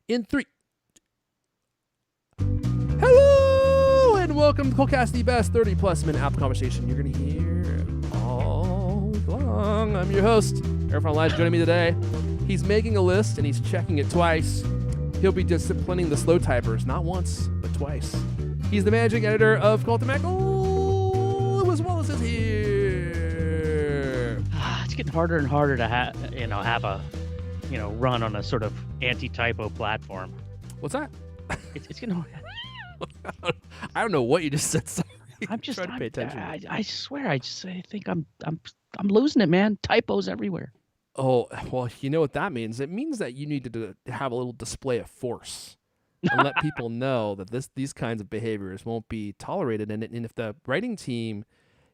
In 3. Hello and welcome to Coldcast, the best 30-plus minute Apple conversation you're going to hear all long. I'm your host, Eric von Elijah. Joining me today, he's making a list and he's checking it twice. He'll be disciplining the slow typers, not once, but twice. He's the managing editor of Cult to Mac. Oh, Lewis Wallace is here. It's getting harder and harder to have a run on a sort of anti-typo platform. What's that? It's getting. I don't know what you just said. Sorry. I'm just trying to pay attention. I swear, I think I'm losing it, man. Typos everywhere. Oh, well, you know what that means? It means that you need to have a little display of force and let people know that these kinds of behaviors won't be tolerated. And if the writing team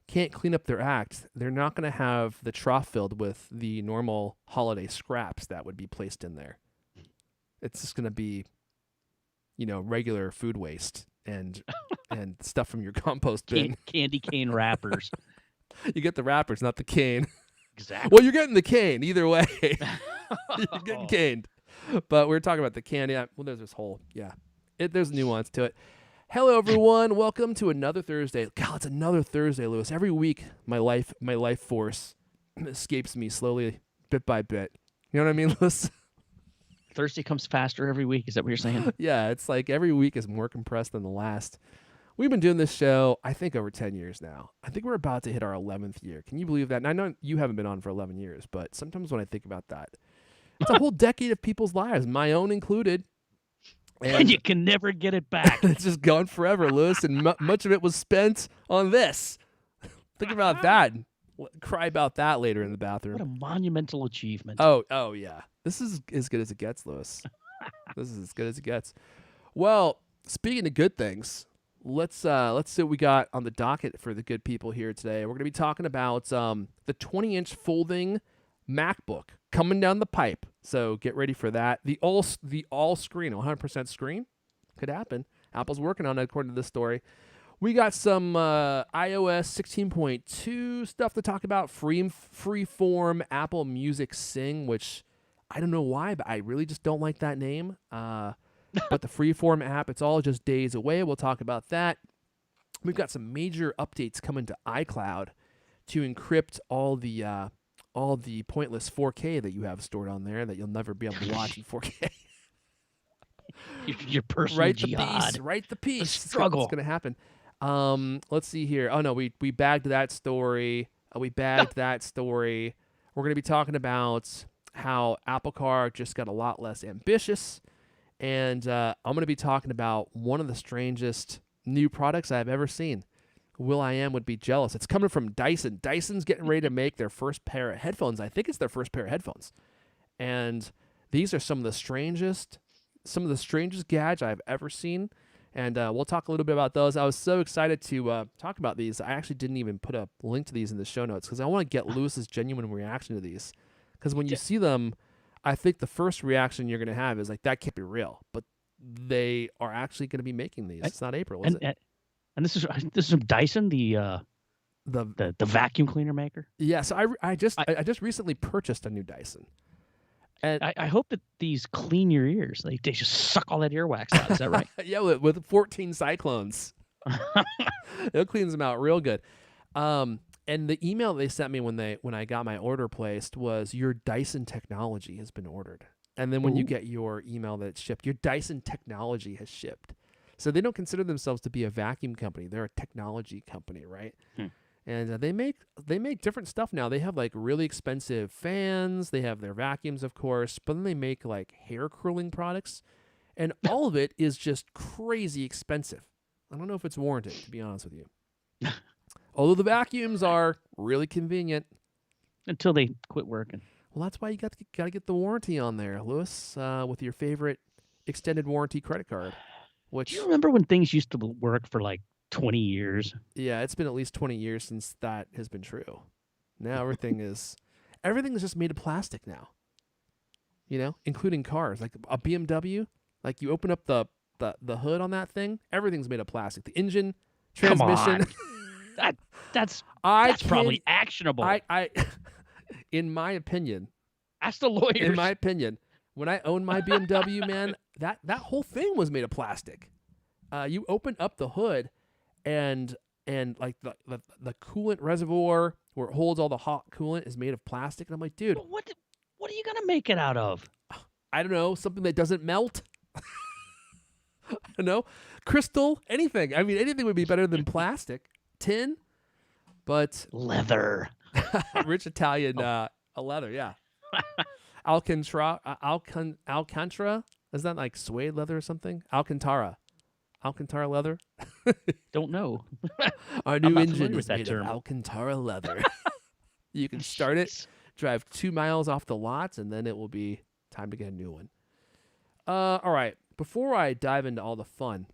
can't clean up their act, they're not going to have the trough filled with the normal holiday scraps that would be placed in there. It's just going to be, regular food waste and stuff from your compost bin. Candy cane wrappers. You get the wrappers, not the cane. Exactly. Well, you're getting the cane either way. You're getting caned. But we're talking about the candy. Well, there's this whole, there's nuance to it. Hello, everyone. Welcome to another Thursday. God, it's another Thursday, Lewis. Every week, my life force escapes me slowly, bit by bit. You know what I mean, Lewis? Thursday comes faster every week. Is that what you're saying? Yeah, it's like every week is more compressed than the last. We've been doing this show, I think, over 10 years now. I think we're about to hit our 11th year. Can you believe that? And I know you haven't been on for 11 years, but sometimes when I think about that, it's a whole decade of people's lives, my own included. And you can never get it back. It's just gone forever, Lewis, and much of it was spent on this. Think about that. Cry about that later in the bathroom. What a monumental achievement. Oh yeah. This is as good as it gets, Lewis. This is as good as it gets. Well, speaking of good things, let's see what we got on the docket for the good people here today. We're going to be talking about the 20-inch folding MacBook coming down the pipe. So get ready for that. The all screen, 100% screen, could happen. Apple's working on it, according to this story. We got some iOS 16.2 stuff to talk about. Freeform Apple Music Sing, which I don't know why, but I really just don't like that name. But the Freeform app, it's all just days away. We'll talk about that. We've got some major updates coming to iCloud to encrypt all the pointless 4K that you have stored on there that you'll never be able to watch in 4K. Your personal jihad. Write the piece. The struggle. It's going to happen. Let's see here. Oh, no, we bagged that story. We're going to be talking about how Apple Car just got a lot less ambitious. And I'm going to be talking about one of the strangest new products I've ever seen. Will.i.am would be jealous. It's coming from Dyson. Dyson's getting ready to make their first pair of headphones. I think it's their first pair of headphones. And these are some of the strangest gadgets I've ever seen. And we'll talk a little bit about those. I was so excited to talk about these. I actually didn't even put a link to these in the show notes because I want to get Lewis's genuine reaction to these. Because when you see them, I think the first reaction you're going to have is like, that can't be real. But they are actually going to be making these. It's not April, is it? And this is from Dyson, the vacuum cleaner maker. Yeah, so I just recently purchased a new Dyson. And I hope that these clean your ears. They just suck all that earwax out. Is that right? Yeah, with 14 cyclones. It cleans them out real good. And the email they sent me when I got my order placed was, your Dyson technology has been ordered. And then when you get your email that it's shipped, your Dyson technology has shipped. So they don't consider themselves to be a vacuum company. They're a technology company, right? And they make different stuff now. They have like really expensive fans. They have their vacuums, of course, but then they make like hair curling products, and all of it is just crazy expensive. I don't know if it's warranted, to be honest with you. Although the vacuums are really convenient until they quit working. Well, that's why you got to get the warranty on there, Lewis, with your favorite extended warranty credit card. Do you remember when things used to work for like 20 years? Yeah, it's been at least 20 years since that has been true. Now everything is just made of plastic now. Including cars. Like a BMW, like you open up the hood on that thing, everything's made of plastic. The engine, transmission. Come on. That's probably actionable. In my opinion. Ask the lawyers. In my opinion, when I owned my BMW, man, that whole thing was made of plastic. You open up the hood, and like the coolant reservoir where it holds all the hot coolant is made of plastic. And I'm like, dude, But what are you gonna make it out of? I don't know, something that doesn't melt. I don't know, crystal, anything. I mean, anything would be better than plastic, tin, but Leather. rich Italian leather, yeah. Alcantara. Is that like suede leather or something? Alcantara leather. Don't know. Our I'm new not engine familiar with is that made term. of Alcantara leather. You can start it, Jeez. drive 2 miles off the lot, and then it will be time to get a new one. All right. Before I dive into all the fun,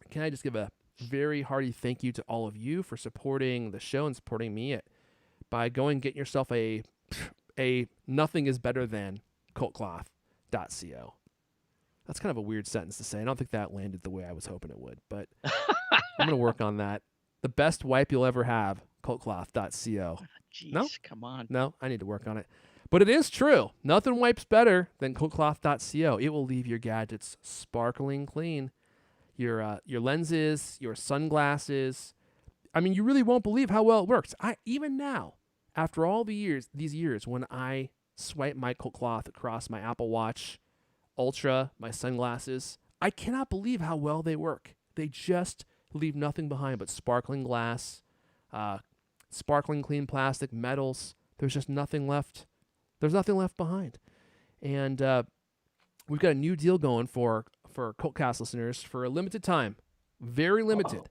can I just give a very hearty thank you to all of you for supporting the show and supporting me by going and getting yourself a nothing is better than coatcloth.co. That's kind of a weird sentence to say. I don't think that landed the way I was hoping it would, but I'm going to work on that. The best wipe you'll ever have, coatcloth.co. Jeez, No? come on. No, I need to work on it. But it is true. Nothing wipes better than coatcloth.co. It will leave your gadgets sparkling clean. Your lenses, your sunglasses. I mean, you really won't believe how well it works. Even now, after all these years, when I swipe my coat cloth across my Apple Watch Ultra, my sunglasses, I cannot believe how well they work. They just leave nothing behind but sparkling glass, sparkling clean plastic, metals. There's just nothing left. There's nothing left behind. And we've got a new deal going for Coltcast listeners for a limited time. Very limited. Uh-oh.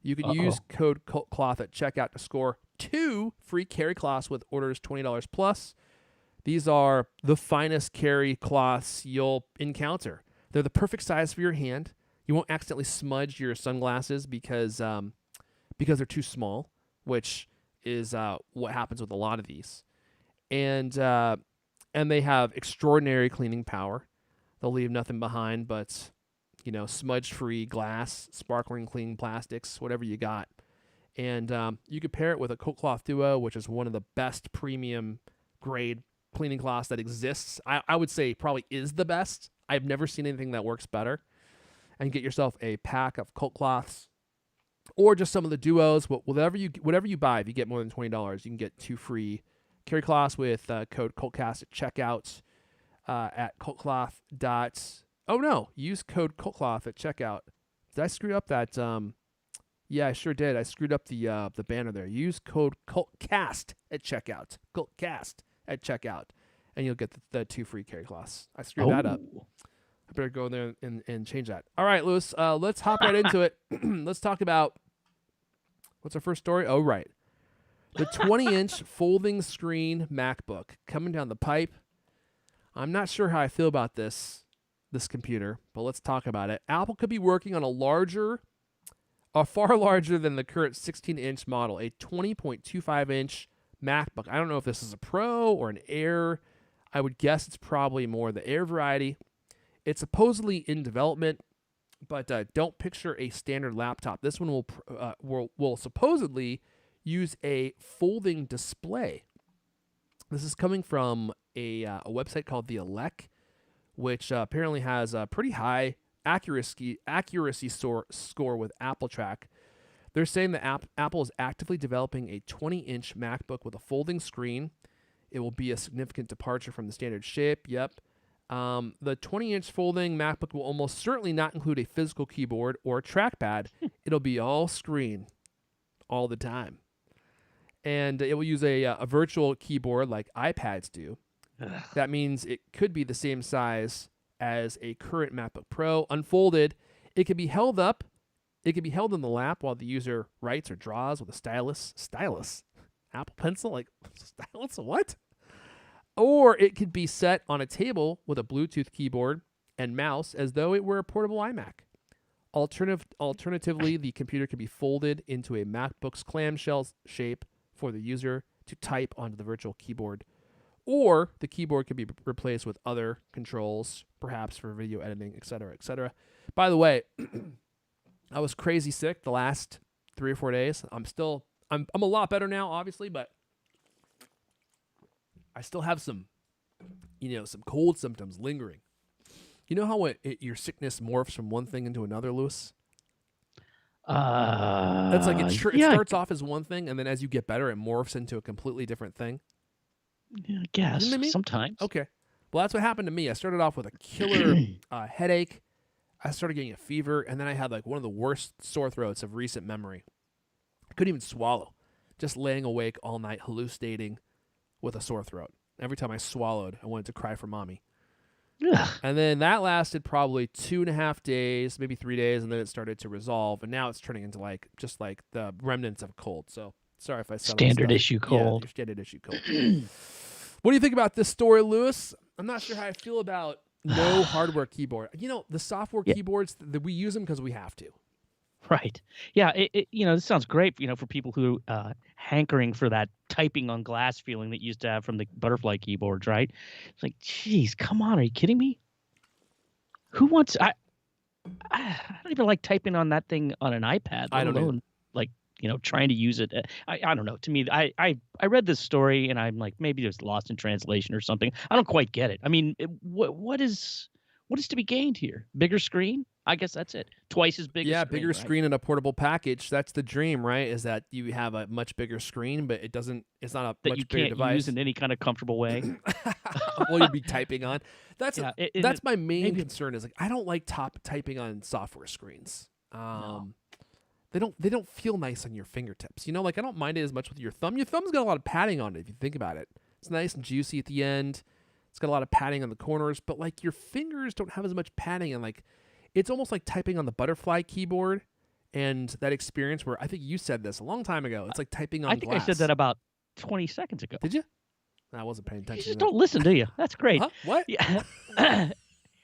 You can use code COLTCLOTH at checkout to score 2 free carry cloths with orders $20 plus. These are the finest carry cloths you'll encounter. They're the perfect size for your hand. You won't accidentally smudge your sunglasses because they're too small, which is what happens with a lot of these. And they have extraordinary cleaning power. They'll leave nothing behind but, smudge-free glass, sparkling clean plastics, whatever you got. And you could pair it with a Coat Cloth Duo, which is one of the best premium grade cleaning cloths that exists. I would say probably is the best. I've never seen anything that works better. And get yourself a pack of Coat Cloths or just some of the duos. Whatever you buy, if you get more than $20, you can get 2 free carry cloths with code COLTCAST at checkout at coatcloth. Oh no, use code COLTCLOTH at checkout. Did I screw up that? Yeah, I sure did. I screwed up the banner there. Use code COLTCAST at checkout. COLTCAST at checkout, and you'll get the 2 free carry cloths. I screwed that up. I better go in there and change that. All right, Lewis, let's hop right into it. Let's talk about, what's our first story? Oh, right. The 20-inch folding screen MacBook coming down the pipe. I'm not sure how I feel about this computer, but let's talk about it. Apple could be working on a far larger than the current 16-inch model, a 20.25-inch MacBook. I don't know if this is a Pro or an Air. I would guess it's probably more the Air variety. It's supposedly in development, but don't picture a standard laptop. This one will supposedly use a folding display. This is coming from a website called The Elec, which apparently has a pretty high accuracy score with AppleTrack. They're saying that Apple is actively developing a 20-inch MacBook with a folding screen. It will be a significant departure from the standard shape. Yep. The 20-inch folding MacBook will almost certainly not include a physical keyboard or a trackpad. It'll be all screen all the time. And it will use a virtual keyboard like iPads do. Ugh. That means it could be the same size as a current MacBook Pro. Unfolded, it can be held up. It can be held in the lap while the user writes or draws with a stylus, Apple Pencil, like stylus, what? Or it could be set on a table with a Bluetooth keyboard and mouse as though it were a portable iMac. Alternatively, the computer can be folded into a MacBook's clamshell shape for the user to type onto the virtual keyboard. Or the keyboard can be replaced with other controls, perhaps for video editing, etc., etc. By the way, I was crazy sick the last 3 or 4 days. I'm a lot better now, obviously, but I still have some cold symptoms lingering. You know how your sickness morphs from one thing into another, Lewis? It's like it Yeah, starts off as one thing, and then as you get better, it morphs into a completely different thing. yeah, I You know what guess I mean? sometimes. Okay. Well, that's what happened to me. I started off with a killer headache. I started getting a fever, and then I had like one of the worst sore throats of recent memory. I couldn't even swallow. Just laying awake all night, hallucinating with a sore throat. Every time I swallowed, I wanted to cry for mommy. Ugh, And then that lasted probably 2.5 days, maybe 3 days, and then it started to resolve. And now it's turning into like just like the remnants of a cold. So sorry if I sound like standard stuff. issue Yeah, cold. your standard issue cold. What do you think about this story, Lewis? I'm not sure how I feel about no hardware keyboard. You know, the software Yeah. keyboards, we use them because we have to. Right. Yeah. This sounds great. For people who hankering for that typing on glass feeling that you used to have from the butterfly keyboards. Right. It's like, geez, come on. Are you kidding me? Who wants? I don't even like typing on that thing on an iPad, I let don't either. alone like trying to use it. I don't know. To me, I read this story and I'm like, maybe there's lost in translation or something. I don't quite get it. I mean, what is to be gained here? Bigger screen? I guess that's it. Twice as big a Yeah, screen. bigger Right? screen and a portable package. That's the dream, right? Is that you have a much bigger screen, but it's not a That you much bigger can't device. use in any kind of comfortable way. Well, you'd be typing on. That's Yeah, that's my main maybe- concern. Is like I don't like typing on software screens. No. They don't feel nice on your fingertips. Like I don't mind it as much with your thumb. Your thumb's got a lot of padding on it if you think about it. It's nice and juicy at the end. It's got a lot of padding on the corners, but like your fingers don't have as much padding, and like it's almost like typing on the butterfly keyboard and that experience where I think you said this a long time ago. It's like typing on I think glass. I said that about 20 seconds ago. Did you? I wasn't paying You attention. just don't listen, do you? That's great. Huh? What? Yeah.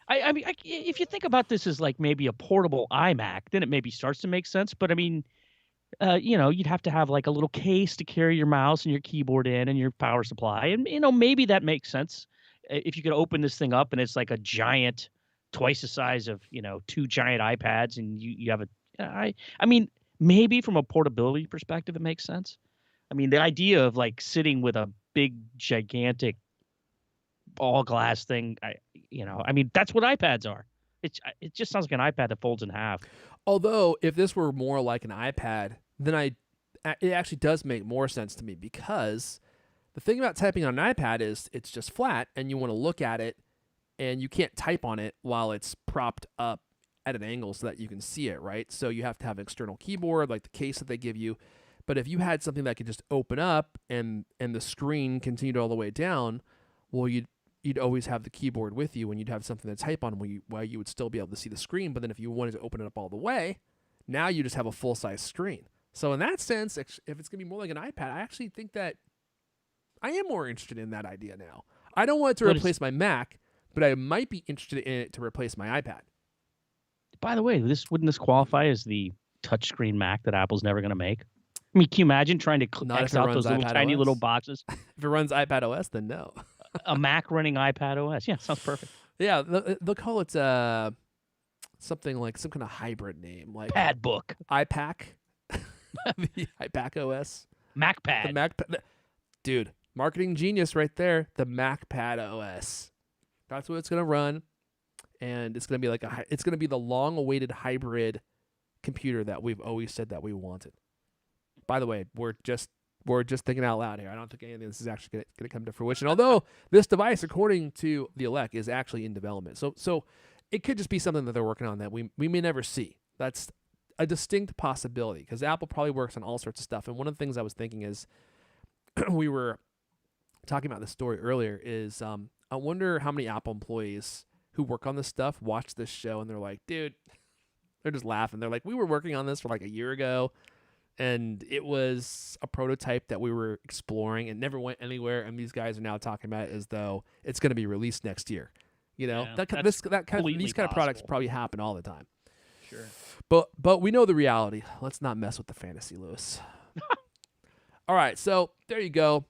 I mean, if you think about this as like maybe a portable iMac, then it maybe starts to make sense. But I mean, you'd have to have like a little case to carry your mouse and your keyboard in and your power supply. And, maybe that makes sense. If you could open this thing up and it's like a giant, twice the size of, two giant iPads and you have I mean, maybe from a portability perspective, it makes sense. I mean, the idea of like sitting with a big, gigantic, all glass thing, I mean, that's what iPads are. It just sounds like an iPad that folds in half. Although, if this were more like an iPad, then it actually does make more sense to me, because the thing about typing on an iPad is it's just flat and you want to look at it and you can't type on it while it's propped up at an angle so that you can see it, right? So you have to have an external keyboard like the case that they give you. But if you had something that could just open up and the screen continued all the way down, well, you'd always have the keyboard with you, and you'd have something to type on while you would still be able to see the screen. But then if you wanted to open it up all the way, now you just have a full-size screen. So in that sense, if it's going to be more like an iPad, I actually think that I am more interested in that idea now. I don't want it to replace my Mac, but I might be interested in it to replace my iPad. By the way, wouldn't this qualify as the touchscreen Mac that Apple's never going to make? I mean, can you imagine trying to X out those little tiny little boxes? If it runs iPad OS, then no. A Mac running iPad OS. Yeah, sounds perfect. Yeah, they'll call it something like some kind of hybrid name, like Padbook. iPac, the iPac OS, MacPad. the MacPad. Dude, marketing genius right there. The MacPad OS. That's what it's gonna run, and it's gonna be like it's gonna be the long-awaited hybrid computer that we've always said that we wanted. By the way, we're just thinking out loud here. I don't think anything this is actually going to come to fruition. Although this device, according to the elect, is actually in development. So it could just be something that they're working on that we may never see. That's a distinct possibility, because Apple probably works on all sorts of stuff. And one of the things I was thinking is, we were talking about this story earlier, is I wonder how many Apple employees who work on this stuff watch this show and they're like, dude, they're just laughing. They're like, we were working on this for like a year ago, and it was a prototype that we were exploring and never went anywhere. And these guys are now talking about it as though it's going to be released next year. Yeah, These kind of products possible. probably happen all the time. Sure. But we know the reality. Let's not mess with the fantasy, Lewis. All right, so there you go.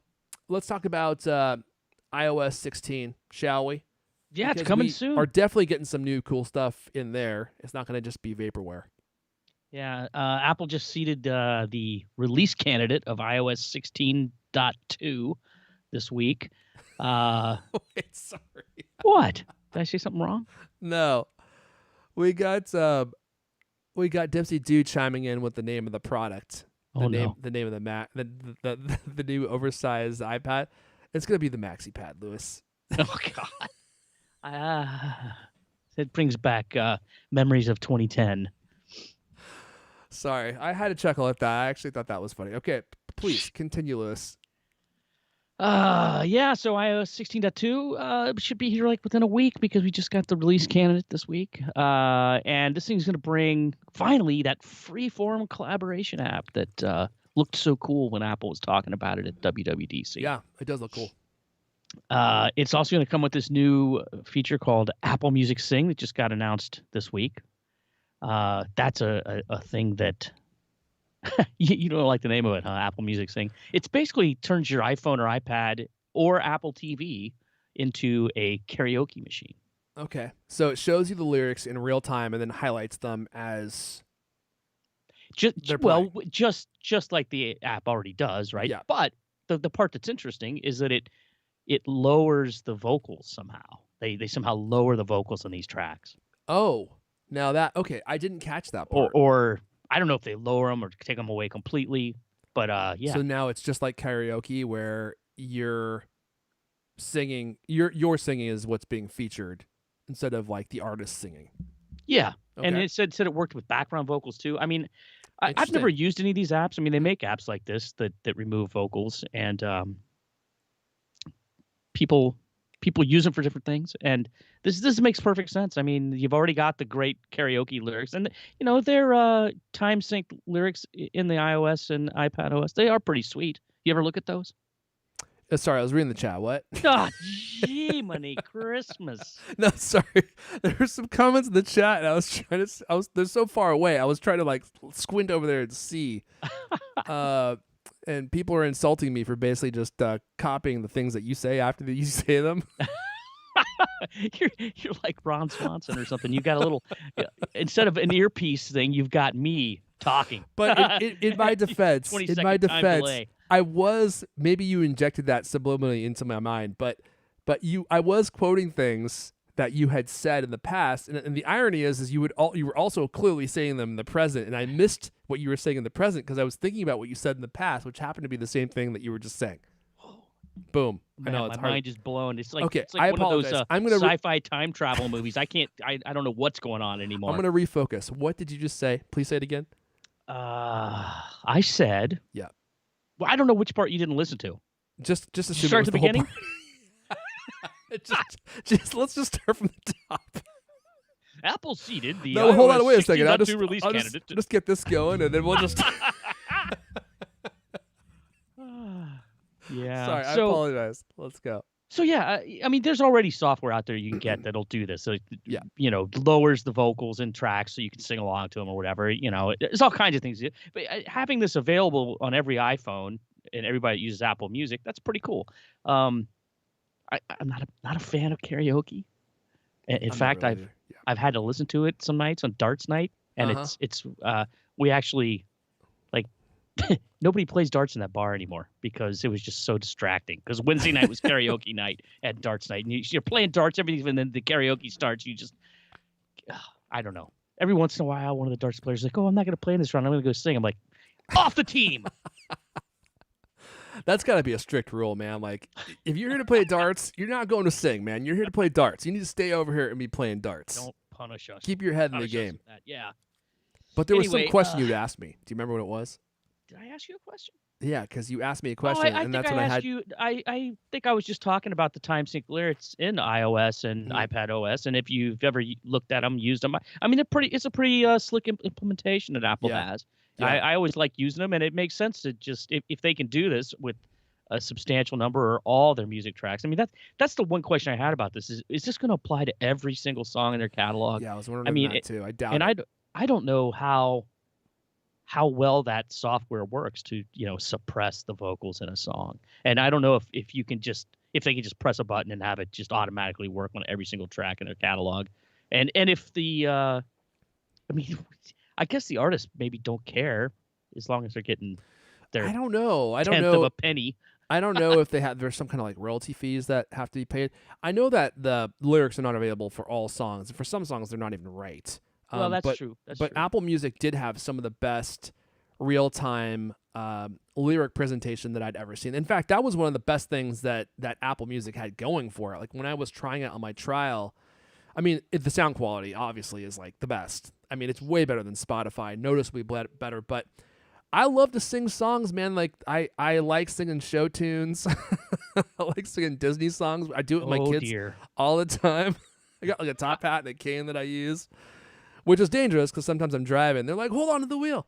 Let's talk about iOS 16, shall we? Yeah, Because it's coming we soon. are definitely getting some new cool stuff in there. It's not going to just be vaporware. Yeah, Apple just seeded the release candidate of iOS 16.2 this week. Wait, sorry. What? Did I say something wrong? No, we got Dempsey Dude chiming in with the name of the product, Oh no. the name of the Mac, the new oversized iPad. It's gonna be the Maxi Pad, Lewis. Oh God. It brings back memories of 2010. Sorry, I had to chuckle at that. I actually thought that was funny. Okay, please continue, Lewis. Yeah, so iOS 16.2 should be here like within a week because we just got the release candidate this week. And this thing's going to bring finally that Freeform collaboration app that looked so cool when Apple was talking about it at WWDC. Yeah, it does look cool. It's also going to come with this new feature called Apple Music Sing that just got announced this week. That's a thing that you don't like the name of it, huh? Apple Music Sing. It's basically turns your iPhone or iPad or Apple TV into a karaoke machine. Okay, so it shows you the lyrics in real time and then highlights them as Just like the app already does, right? Yeah. But the part that's interesting is that it lowers the vocals somehow. They somehow lower the vocals on these tracks. Oh, now that okay, I didn't catch that part. Or I don't know if they lower them or take them away completely, but yeah. So now it's just like karaoke where you're singing, your singing is what's being featured instead of like the artist singing. Yeah, Okay. and it said it worked with background vocals too. I mean, I've Interesting. never used any of these apps. I mean, they make apps like this that remove vocals, and people use them for different things. And this makes perfect sense. I mean, you've already got the great karaoke lyrics, and you know they're time sync lyrics in the iOS and iPad OS. They are pretty sweet. You ever look at those? Sorry, I was reading the chat. What? Ah, gee, money Christmas. No, sorry. There were some comments in the chat, and I was trying to. They're so far away. I was trying to like squint over there and see. And people are insulting me for basically just copying the things that you say after you say them. You're like Ron Swanson or something. You've got a little instead of an earpiece thing, you've got me talking. But in my defense, I was maybe you injected that subliminally into my mind, but I was quoting things that you had said in the past, and the irony is you were also clearly saying them in the present, and I missed what you were saying in the present because I was thinking about what you said in the past, which happened to be the same thing that you were just saying. Boom! Man, I know it's my hard. mind is blown. It's like Okay, it's like I one apologize. of those I'm gonna sci-fi time travel movies. I don't know what's going on anymore. I'm gonna refocus. What did you just say? Please say it again. I said. Yeah. Well, I don't know which part you didn't listen to. Just assume Did you start it was at the beginning. just let's just start from the top. Apple seeded the No, hold on, wait a second. I'll release candidate. just get this going, and then we'll just. Yeah. Sorry, I apologize. Let's go. So yeah, I mean, there's already software out there you can get that'll do this. So Yeah. you know, lowers the vocals in tracks so you can sing along to them or whatever. You know, there's all kinds of things. But having this available on every iPhone and everybody that uses Apple Music, that's pretty cool. I'm not a fan of karaoke. In fact, I've had to listen to it some nights on darts night, and it's we actually like nobody plays darts in that bar anymore because it was just so distracting. Because Wednesday night was karaoke night at darts night, and you're playing darts everything, and then the karaoke starts. You just I don't know. Every once in a while, one of the darts players is like, "Oh, I'm not going to play in this round. I'm going to go sing." I'm like, "Off the team." That's got to be a strict rule, man. Like, if you're here to play darts, you're not going to sing, man. You're here to play darts. You need to stay over here and be playing darts. Don't punish us. Keep your head in the game. Yeah. But there was some question you'd asked me. Do you remember what it was? Did I ask you a question? Yeah, because you asked me a question, and that's when I had. I think I was just talking about the time sync lyrics in iOS and iPad OS, and if you've ever looked at them, used them, I mean, it's a pretty slick implementation that Apple has. Yeah. I always like using them, and it makes sense to just if they can do this with a substantial number or all their music tracks. I mean, that's the one question I had about this is this going to apply to every single song in their catalog? Yeah, I was wondering that too. I doubt it. And I don't know how well that software works to, you know, suppress the vocals in a song. And I don't know if they can just press a button and have it just automatically work on every single track in their catalog. And if the I mean, I guess the artists maybe don't care as long as they're getting their I don't know. tenth of a penny. I don't know if there's some kind of like royalty fees that have to be paid. I know that the lyrics are not available for all songs. For some songs, they're not even right. Well, that's But true. That's but true. Apple Music did have some of the best real time lyric presentation that I'd ever seen. In fact, that was one of the best things that Apple Music had going for it. Like when I was trying it on my trial, I mean, the sound quality obviously is like the best. I mean, it's way better than Spotify, noticeably better. But I love to sing songs, man. Like I like singing show tunes. I like singing Disney songs. I do it with my Oh kids dear. all the time. I got like a top hat and a cane that I use, which is dangerous because sometimes I'm driving. They're like, hold on to the wheel.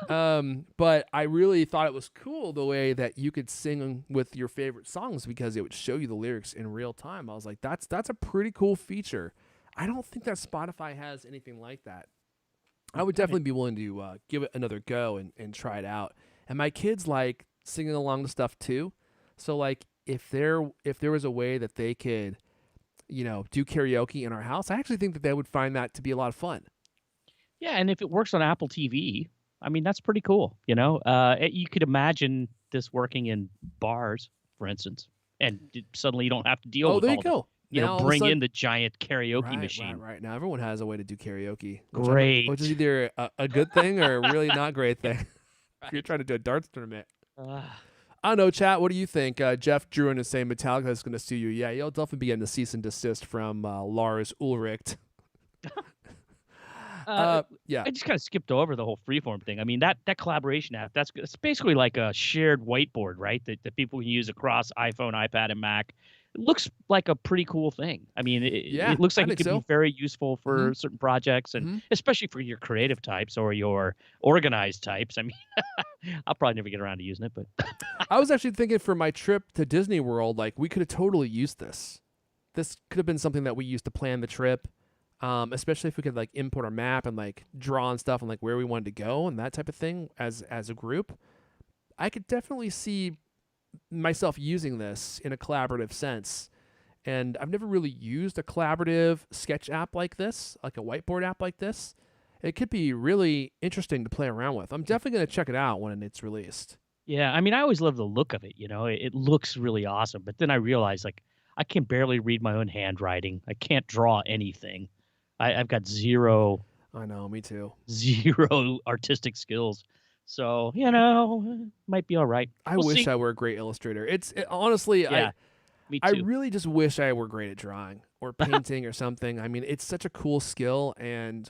But I really thought it was cool the way that you could sing with your favorite songs because it would show you the lyrics in real time. I was like, that's a pretty cool feature. I don't think that Spotify has anything like that. I would definitely be willing to give it another go and try it out. And my kids like singing along to stuff too. So like if there was a way that they could, do karaoke in our house, I actually think that they would find that to be a lot of fun. Yeah, and if it works on Apple TV, I mean that's pretty cool. You could imagine this working in bars, for instance, and suddenly you don't have to deal Oh, with there you all go. Now all of a bring sudden, in the giant karaoke machine. right. Now everyone has a way to do karaoke, Great. which is either a good thing or a really not great thing. If you're Right. trying to do a darts tournament. Uh, I don't know, chat. What do you think? Jeff Drew is saying Metallica is going to sue you. Yeah, you'll definitely be getting a cease and desist from Lars Ulrich. Yeah. I just kind of skipped over the whole Freeform thing. I mean, that collaboration app, it's basically like a shared whiteboard, right? That people can use across iPhone, iPad, and Mac. It looks like a pretty cool thing. I mean, it looks I like it think could so. be very useful for certain projects, and especially for your creative types or your organized types. I mean, I'll probably never get around to using it, but I was actually thinking for my trip to Disney World, like we could have totally used this. This could have been something that we used to plan the trip. Especially if we could like import our map and like draw on stuff and like where we wanted to go and that type of thing as a group. I could definitely see myself using this in a collaborative sense. And I've never really used a collaborative sketch app like this, like a whiteboard app like this. It could be really interesting to play around with. I'm definitely going to check it out when it's released. yeah, I mean, I always love the look of it. It looks really awesome. But then I realized like I can barely read my own handwriting. I can't draw anything. I've got zero I know, me too. artistic skills. So, might be all right. I We'll wish see. I were a great illustrator. Honestly, Yeah, me I too. really just wish I were great at drawing or painting or something. I mean, it's such a cool skill, and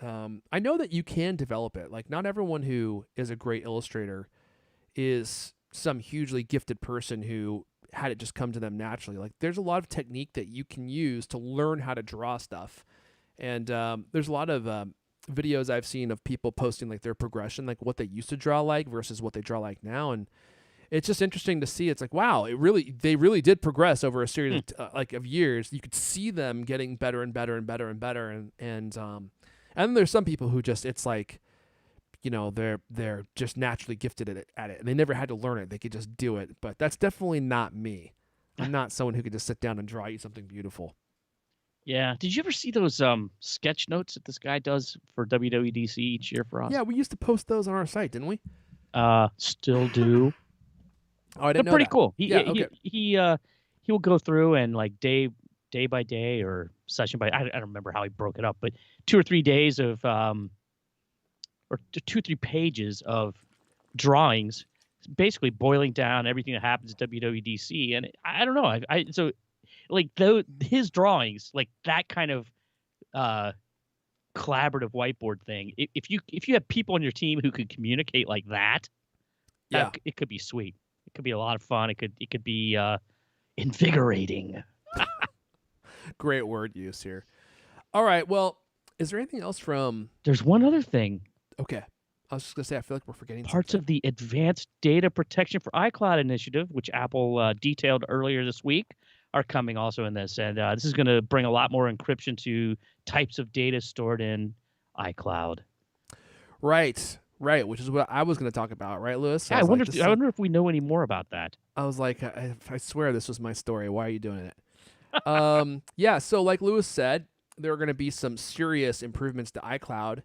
I know that you can develop it. Like, not everyone who is a great illustrator is some hugely gifted person who had it just come to them naturally. Like, there's a lot of technique that you can use to learn how to draw stuff. And there's a lot of videos I've seen of people posting like their progression, like what they used to draw like versus what they draw like now. And it's just interesting to see. It's like, wow, they really did progress over a series of years. You could see them getting better and better and better and better. And then there's some people who just, it's like, they're just naturally gifted at it. And they never had to learn it. They could just do it. But that's definitely not me. I'm not someone who could just sit down and draw you something beautiful. Yeah. Did you ever see those sketch notes that this guy does for WWDC each year for us? Yeah, we used to post those on our site, didn't we? Still do. Oh, I didn't They're know pretty that. cool. Okay. He will go through and like day by day or session by I don't remember how he broke it up, but 2 or 3 days of or 2 or 3 pages of drawings, basically boiling down everything that happens at WWDC. And I don't know. So like his drawings, like that kind of collaborative whiteboard thing. If you have people on your team who could communicate like that, Yeah. it could be sweet. It could be a lot of fun. It could be invigorating. Great word use here. All right. Well, is there anything else from? There's one other thing. Okay. I was just gonna say I feel like we're forgetting Parts something. of the Advanced Data Protection for iCloud initiative, which Apple detailed earlier this week, are coming also in this. And this is going to bring a lot more encryption to types of data stored in iCloud. Right. Which is what I was going to talk about. Right, Lewis? Yeah, I wonder if we know any more about that. I was like, I swear this was my story. Why are you doing it? Yeah. So, like Lewis said, there are going to be some serious improvements to iCloud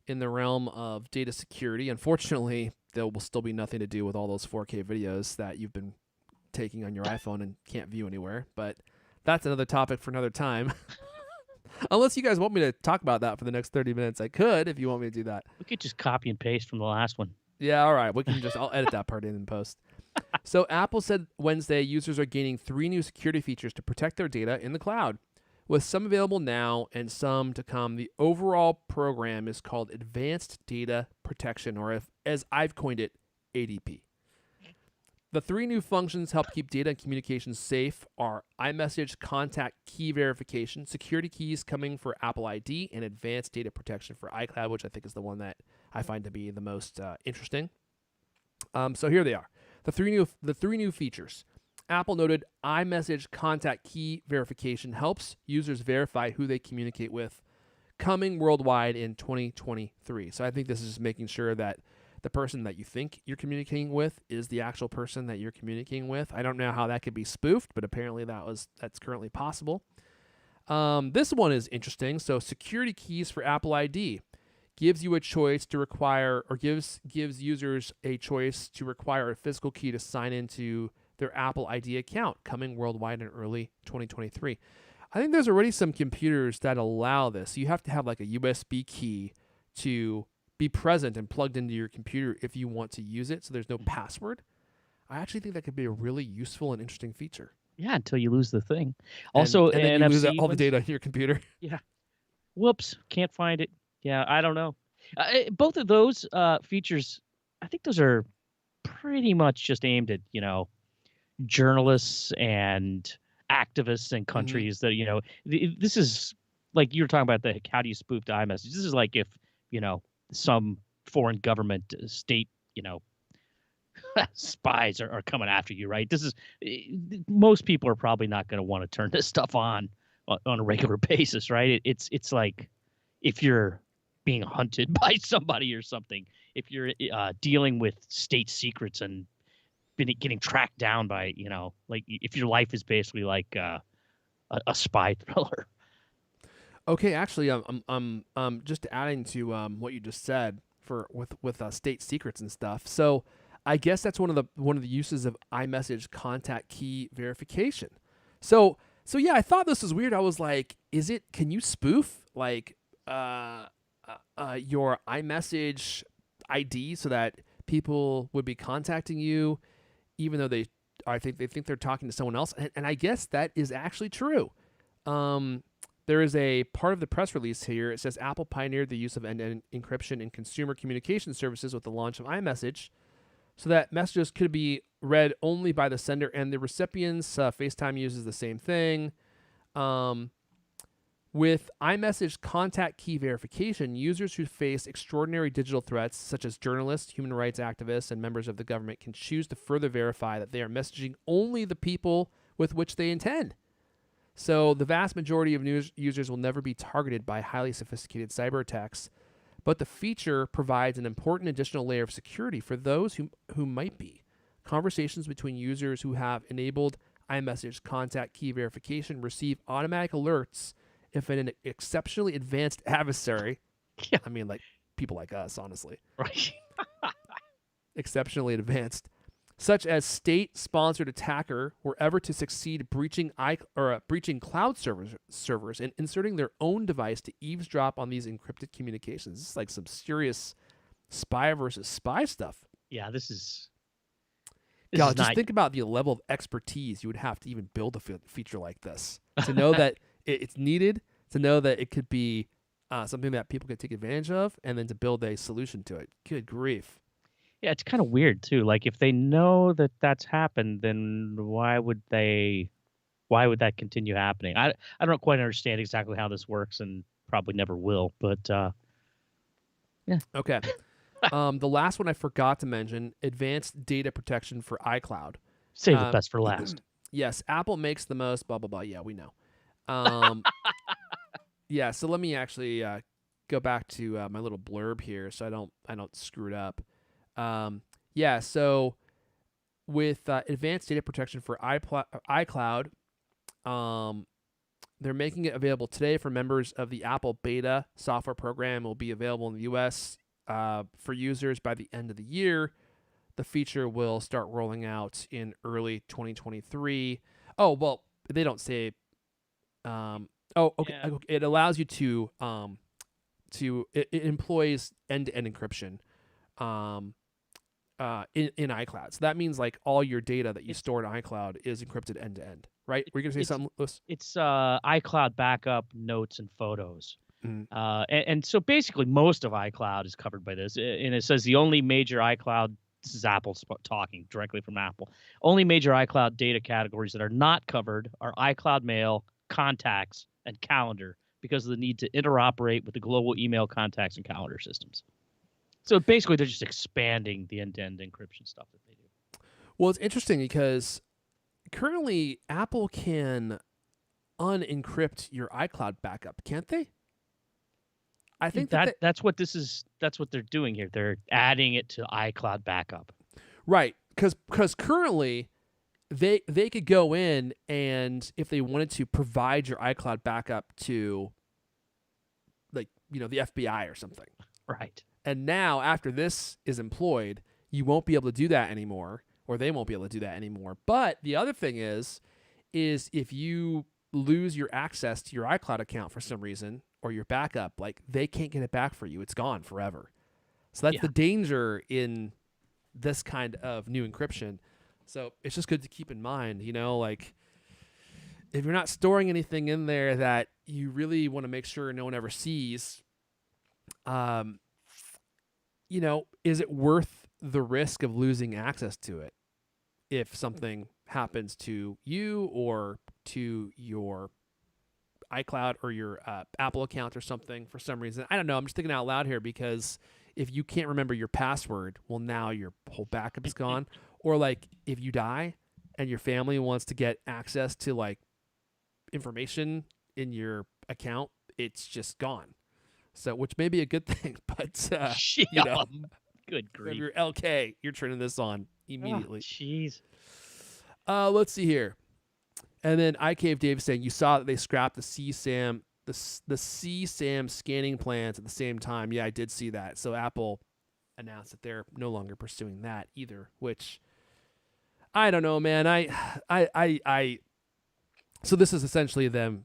in the realm of data security. Unfortunately, there will still be nothing to do with all those 4K videos that you've been taking on your iPhone and can't view anywhere. But that's another topic for another time. Unless you guys want me to talk about that for the next 30 minutes, I could if you want me to do that. We could just copy and paste from the last one. Yeah, all right. I'll edit that part in post. So Apple said Wednesday users are gaining 3 new security features to protect their data in the cloud. With some available now and some to come, the overall program is called Advanced Data Protection, or as I've coined it, ADP. The 3 new functions help keep data and communications safe are iMessage contact key verification, security keys coming for Apple ID, and advanced data protection for iCloud, which I think is the one that I find to be the most interesting. So here they are. The three new features. Apple noted iMessage contact key verification helps users verify who they communicate with, coming worldwide in 2023. So I think this is making sure that the person that you think you're communicating with is the actual person that you're communicating with. I don't know how that could be spoofed, but apparently that's currently possible. This one is interesting. So security keys for Apple ID gives you a choice to require, or gives users a choice to require a physical key to sign into their Apple ID account, coming worldwide in early 2023. I think there's already some computers that allow this. You have to have like a USB key to be present and plugged into your computer if you want to use it, so there's no password. I actually think that could be a really useful and interesting feature. Yeah, until you lose the thing. Also, and then you lose NFC all the data on your computer. Yeah. Whoops, can't find it. Yeah, I don't know. Both of those features, I think those are pretty much just aimed at, journalists and activists in countries that, this is like you were talking about how do you spoof the iMessage. This is like if, some foreign government state, spies are coming after you, right? This is most people are probably not going to want to turn this stuff on a regular basis, right? It's like if you're being hunted by somebody or something, if you're dealing with state secrets and getting tracked down by, like if your life is basically like a spy thriller. Okay, actually, I'm just adding to what you just said with state secrets and stuff. So I guess that's one of the uses of iMessage contact key verification. So yeah, I thought this was weird. I was like, can you spoof like your iMessage ID so that people would be contacting you, even though they think they're talking to someone else? And I guess that is actually true. There is a part of the press release here. It says Apple pioneered the use of end-to-end encryption in consumer communication services with the launch of iMessage, so that messages could be read only by the sender and the recipients. FaceTime uses the same thing. With iMessage contact key verification, users who face extraordinary digital threats, such as journalists, human rights activists, and members of the government, can choose to further verify that they are messaging only the people with which they intend. So the vast majority of users will never be targeted by highly sophisticated cyber attacks, but the feature provides an important additional layer of security for those who might be. Conversations between users who have enabled iMessage contact key verification receive automatic alerts if an exceptionally advanced adversary, Yeah. I mean like people like us, honestly, Right. exceptionally advanced, such as state-sponsored attacker were ever to succeed breaching cloud servers and inserting their own device to eavesdrop on these encrypted communications. This is like some serious spy versus spy stuff. Yeah, this is God, just not, think about the level of expertise you would have to even build a feature like this. To know that it's needed, to know that it could be something that people could take advantage of, and then to build a solution to it. Good grief. Yeah, it's kind of weird too. Like if they know that that's happened, then why would that continue happening? I don't quite understand exactly how this works, and probably never will. But yeah. Okay. The last one I forgot to mention: advanced data protection for iCloud. Save the best for last. Yes, Apple makes the most. Blah blah blah. Yeah, we know. Yeah. So let me actually go back to my little blurb here, so I don't screw it up. Yeah, so with advanced data protection for iCloud, they're making it available today for members of the Apple Beta software program. It will be available in the U.S. For users by the end of the year. The feature will start rolling out in early 2023. Oh, well, they don't say. Oh, okay. Yeah. It allows you it employs end-to-end encryption in iCloud. So that means like all your data that you It's store in iCloud is encrypted end to end, right? Were you gonna say it's something, Lewis? it's iCloud backup, notes, and photos. Mm. And so basically, most of iCloud is covered by this. And it says the only major iCloud, this is Apple talking directly from Apple, only major iCloud data categories that are not covered are iCloud Mail, Contacts, and Calendar because of the need to interoperate with the global email contacts and calendar systems. So basically, they're just expanding the end-to-end encryption stuff that they do. Well, it's interesting because currently Apple can unencrypt your iCloud backup, can't they? I think That's what this is. That's what they're doing here. They're adding it to iCloud backup. right, because currently they could go in and if they wanted to provide your iCloud backup to like the FBI or something. Right. And now, after this is employed, you won't be able to do that anymore, or they won't be able to do that anymore. But the other thing is if you lose your access to your iCloud account for some reason, or your backup, like they can't get it back for you. It's gone forever. So that's the danger in this kind of new encryption. So it's just good to keep in mind, like if you're not storing anything in there that you really want to make sure no one ever sees, is it worth the risk of losing access to it if something happens to you or to your iCloud or your Apple account or something for some reason? I don't know. I'm just thinking out loud here because if you can't remember your password, well, now your whole backup is gone. Or like if you die and your family wants to get access to like information in your account, it's just gone. So, which may be a good thing, but Good if grief. you're LK, you're turning this on immediately. Jeez. Let's see here. And then iCave Dave saying you saw that they scrapped the CSAM the CSAM scanning plans at the same time. Yeah, I did see that. So Apple announced that they're no longer pursuing that either, which I don't know, man. I so this is essentially them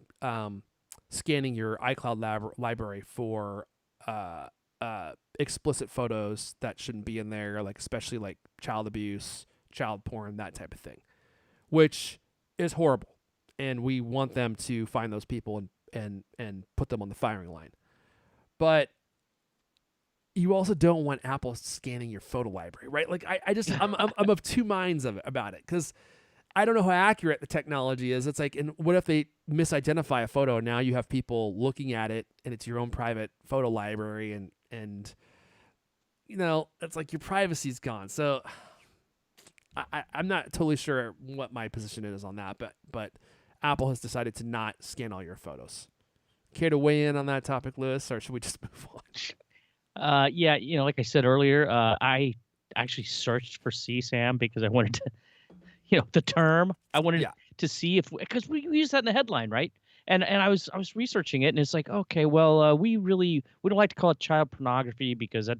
scanning your iCloud library for explicit photos that shouldn't be in there, like especially like child abuse, child porn, that type of thing, which is horrible. And we want them to find those people and put them on the firing line. But you also don't want Apple scanning your photo library, right? Like I'm of two minds about it because I don't know how accurate the technology is. It's like, and what if they misidentify a photo and now you have people looking at it and it's your own private photo library and it's like your privacy's gone. So I'm not totally sure what my position is on that, but Apple has decided to not scan all your photos. Care to weigh in on that topic, Lewis, or should we just move on? Yeah, like I said earlier, I actually searched for CSAM because I wanted to, the term. I wanted to see because we use that in the headline, right? And I was researching it, and it's like, okay, well, we don't like to call it child pornography because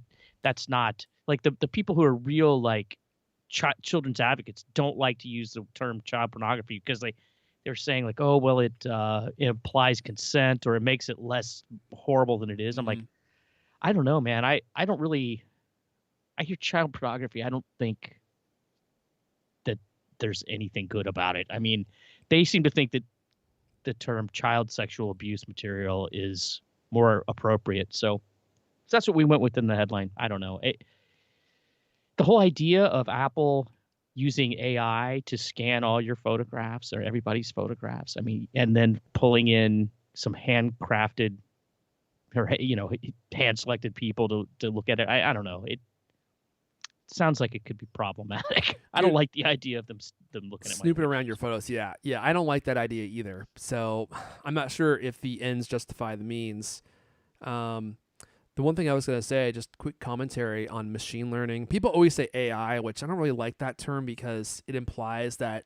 that's not like the people who are real like children's advocates don't like to use the term child pornography because they're saying like, oh, well, it implies consent or it makes it less horrible than it is. I'm like, I don't know, man. I hear child pornography. I don't think that there's anything good about it. I mean, they seem to think that the term child sexual abuse material is more appropriate. So that's what we went with in the headline. I don't know. The whole idea of Apple using AI to scan all your photographs or everybody's photographs, I mean, and then pulling in some handcrafted or hand-selected people to look at it. I don't know. It sounds like it could be problematic. I don't like the idea of them looking at snooping around your photos. Yeah, I don't like that idea either. So I'm not sure if the ends justify the means. The one thing I was going to say, just quick commentary on machine learning. People always say AI, which I don't really like that term because it implies that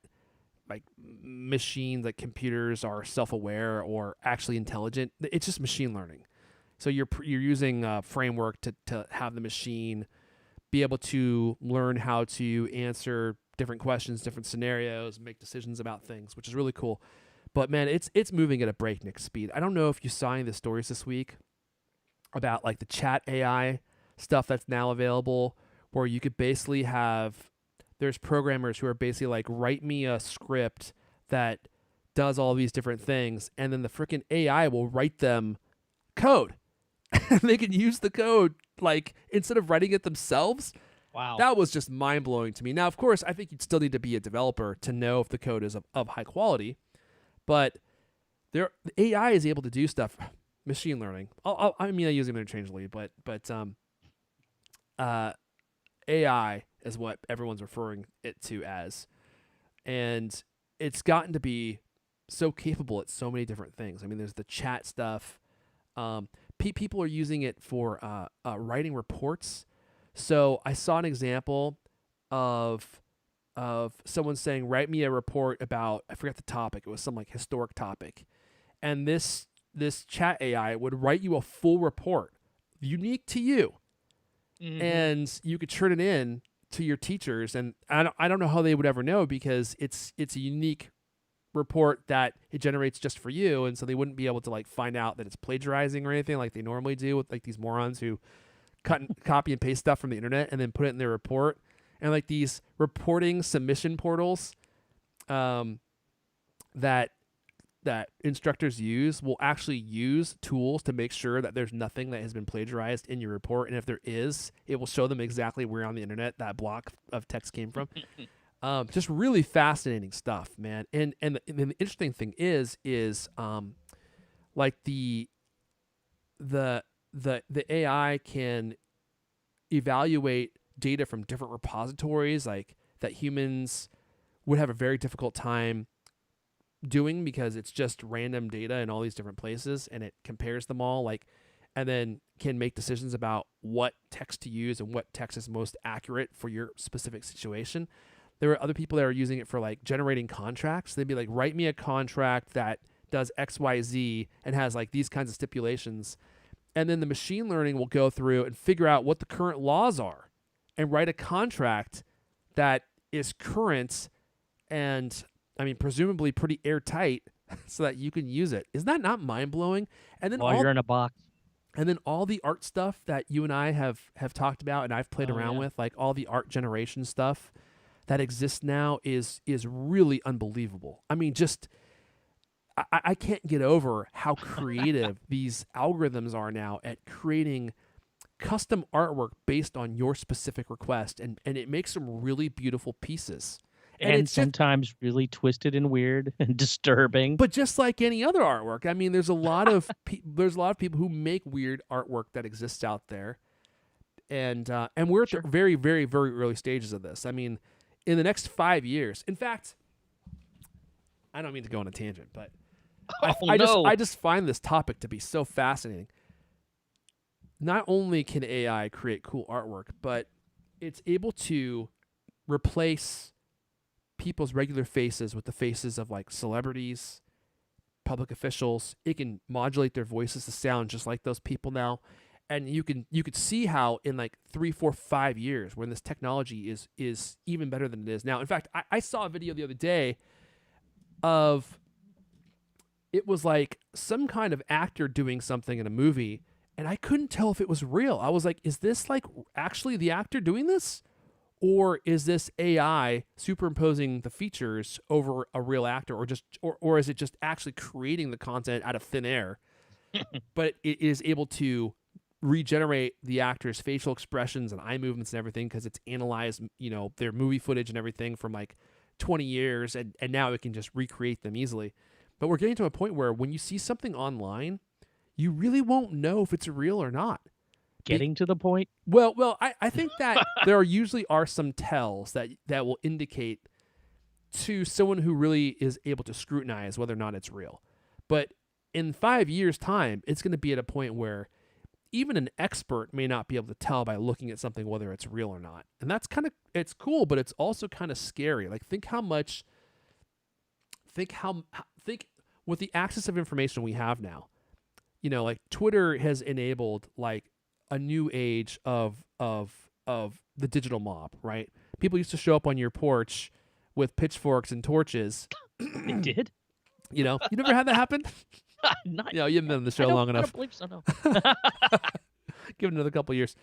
like machines, like computers, are self-aware or actually intelligent. It's just machine learning. So you're using a framework to have the machine be able to learn how to answer different questions, different scenarios, make decisions about things, which is really cool. But man, it's moving at a breakneck speed. I don't know if you saw any of the stories this week about like the chat AI stuff that's now available, where you could basically have, there's programmers who are basically like, write me a script that does all these different things, and then the freaking AI will write them code. And they can use the code, like, instead of writing it themselves. Wow. That was just mind-blowing to me. Now, of course, I think you'd still need to be a developer to know if the code is of high quality, but the AI is able to do stuff. Machine learning. I use them interchangeably, but AI is what everyone's referring it to as, and it's gotten to be so capable at so many different things. I mean, there's the chat stuff. People are using it for writing reports. So I saw an example of someone saying, "Write me a report about," I forget the topic. It was some like historic topic, and this chat AI would write you a full report, unique to you, and you could turn it in to your teachers. And I don't know how they would ever know, because it's a unique report that it generates just for you, and so they wouldn't be able to like find out that it's plagiarizing or anything like they normally do with like these morons who copy and paste stuff from the internet and then put it in their report. And like these reporting submission portals that instructors use will actually use tools to make sure that there's nothing that has been plagiarized in your report, and if there is, it will show them exactly where on the internet that block of text came from. Just really fascinating stuff, man. And the interesting thing is like the AI can evaluate data from different repositories, like that humans would have a very difficult time doing, because it's just random data in all these different places, and it compares them all, like, and then can make decisions about what text to use and what text is most accurate for your specific situation. There are other people that are using it for like generating contracts. They'd be like, write me a contract that does XYZ and has like these kinds of stipulations. And then the machine learning will go through and figure out what the current laws are and write a contract that is current and, I mean, presumably pretty airtight so that you can use it. Isn't that not mind-blowing? And then While you're in a box. And then all the art stuff that you and I have talked about and I've played around with, like all the art generation stuff that exists now is really unbelievable. I mean, just I can't get over how creative these algorithms are now at creating custom artwork based on your specific request, and it makes some really beautiful pieces. And it's sometimes really twisted and weird and disturbing. But just like any other artwork, I mean, there's a lot of people who make weird artwork that exists out there, and we're at the very, very, very early stages of this. I mean, in the next 5 years, in fact, I don't mean to go on a tangent, but I just find this topic to be so fascinating. Not only can AI create cool artwork, but it's able to replace people's regular faces with the faces of like celebrities, public officials. It can modulate their voices to sound just like those people now. And you could see how in like 3, 4, 5 years, when this technology is even better than it is now. In fact, I saw a video the other day of, it was like some kind of actor doing something in a movie, and I couldn't tell if it was real. I was like, is this like actually the actor doing this? Or is this AI superimposing the features over a real actor, or is it just actually creating the content out of thin air? But it is able to regenerate the actor's facial expressions and eye movements and everything, because it's analyzed, their movie footage and everything from like 20 years, and now it can just recreate them easily. But we're getting to a point where when you see something online, you really won't know if it's real or not. Getting to the point? Well, I think that there usually are some tells that will indicate to someone who really is able to scrutinize whether or not it's real. But in 5 years' time, it's going to be at a point where even an expert may not be able to tell by looking at something whether it's real or not. And that's it's cool, but it's also kind of scary. Like, think with the access of information we have now, like Twitter has enabled like a new age of of the digital mob, right? People used to show up on your porch with pitchforks and torches. They did? You know, you never had that happen? Not You know, you've been on the show I long don't enough. believe so, no. Give it another couple of years.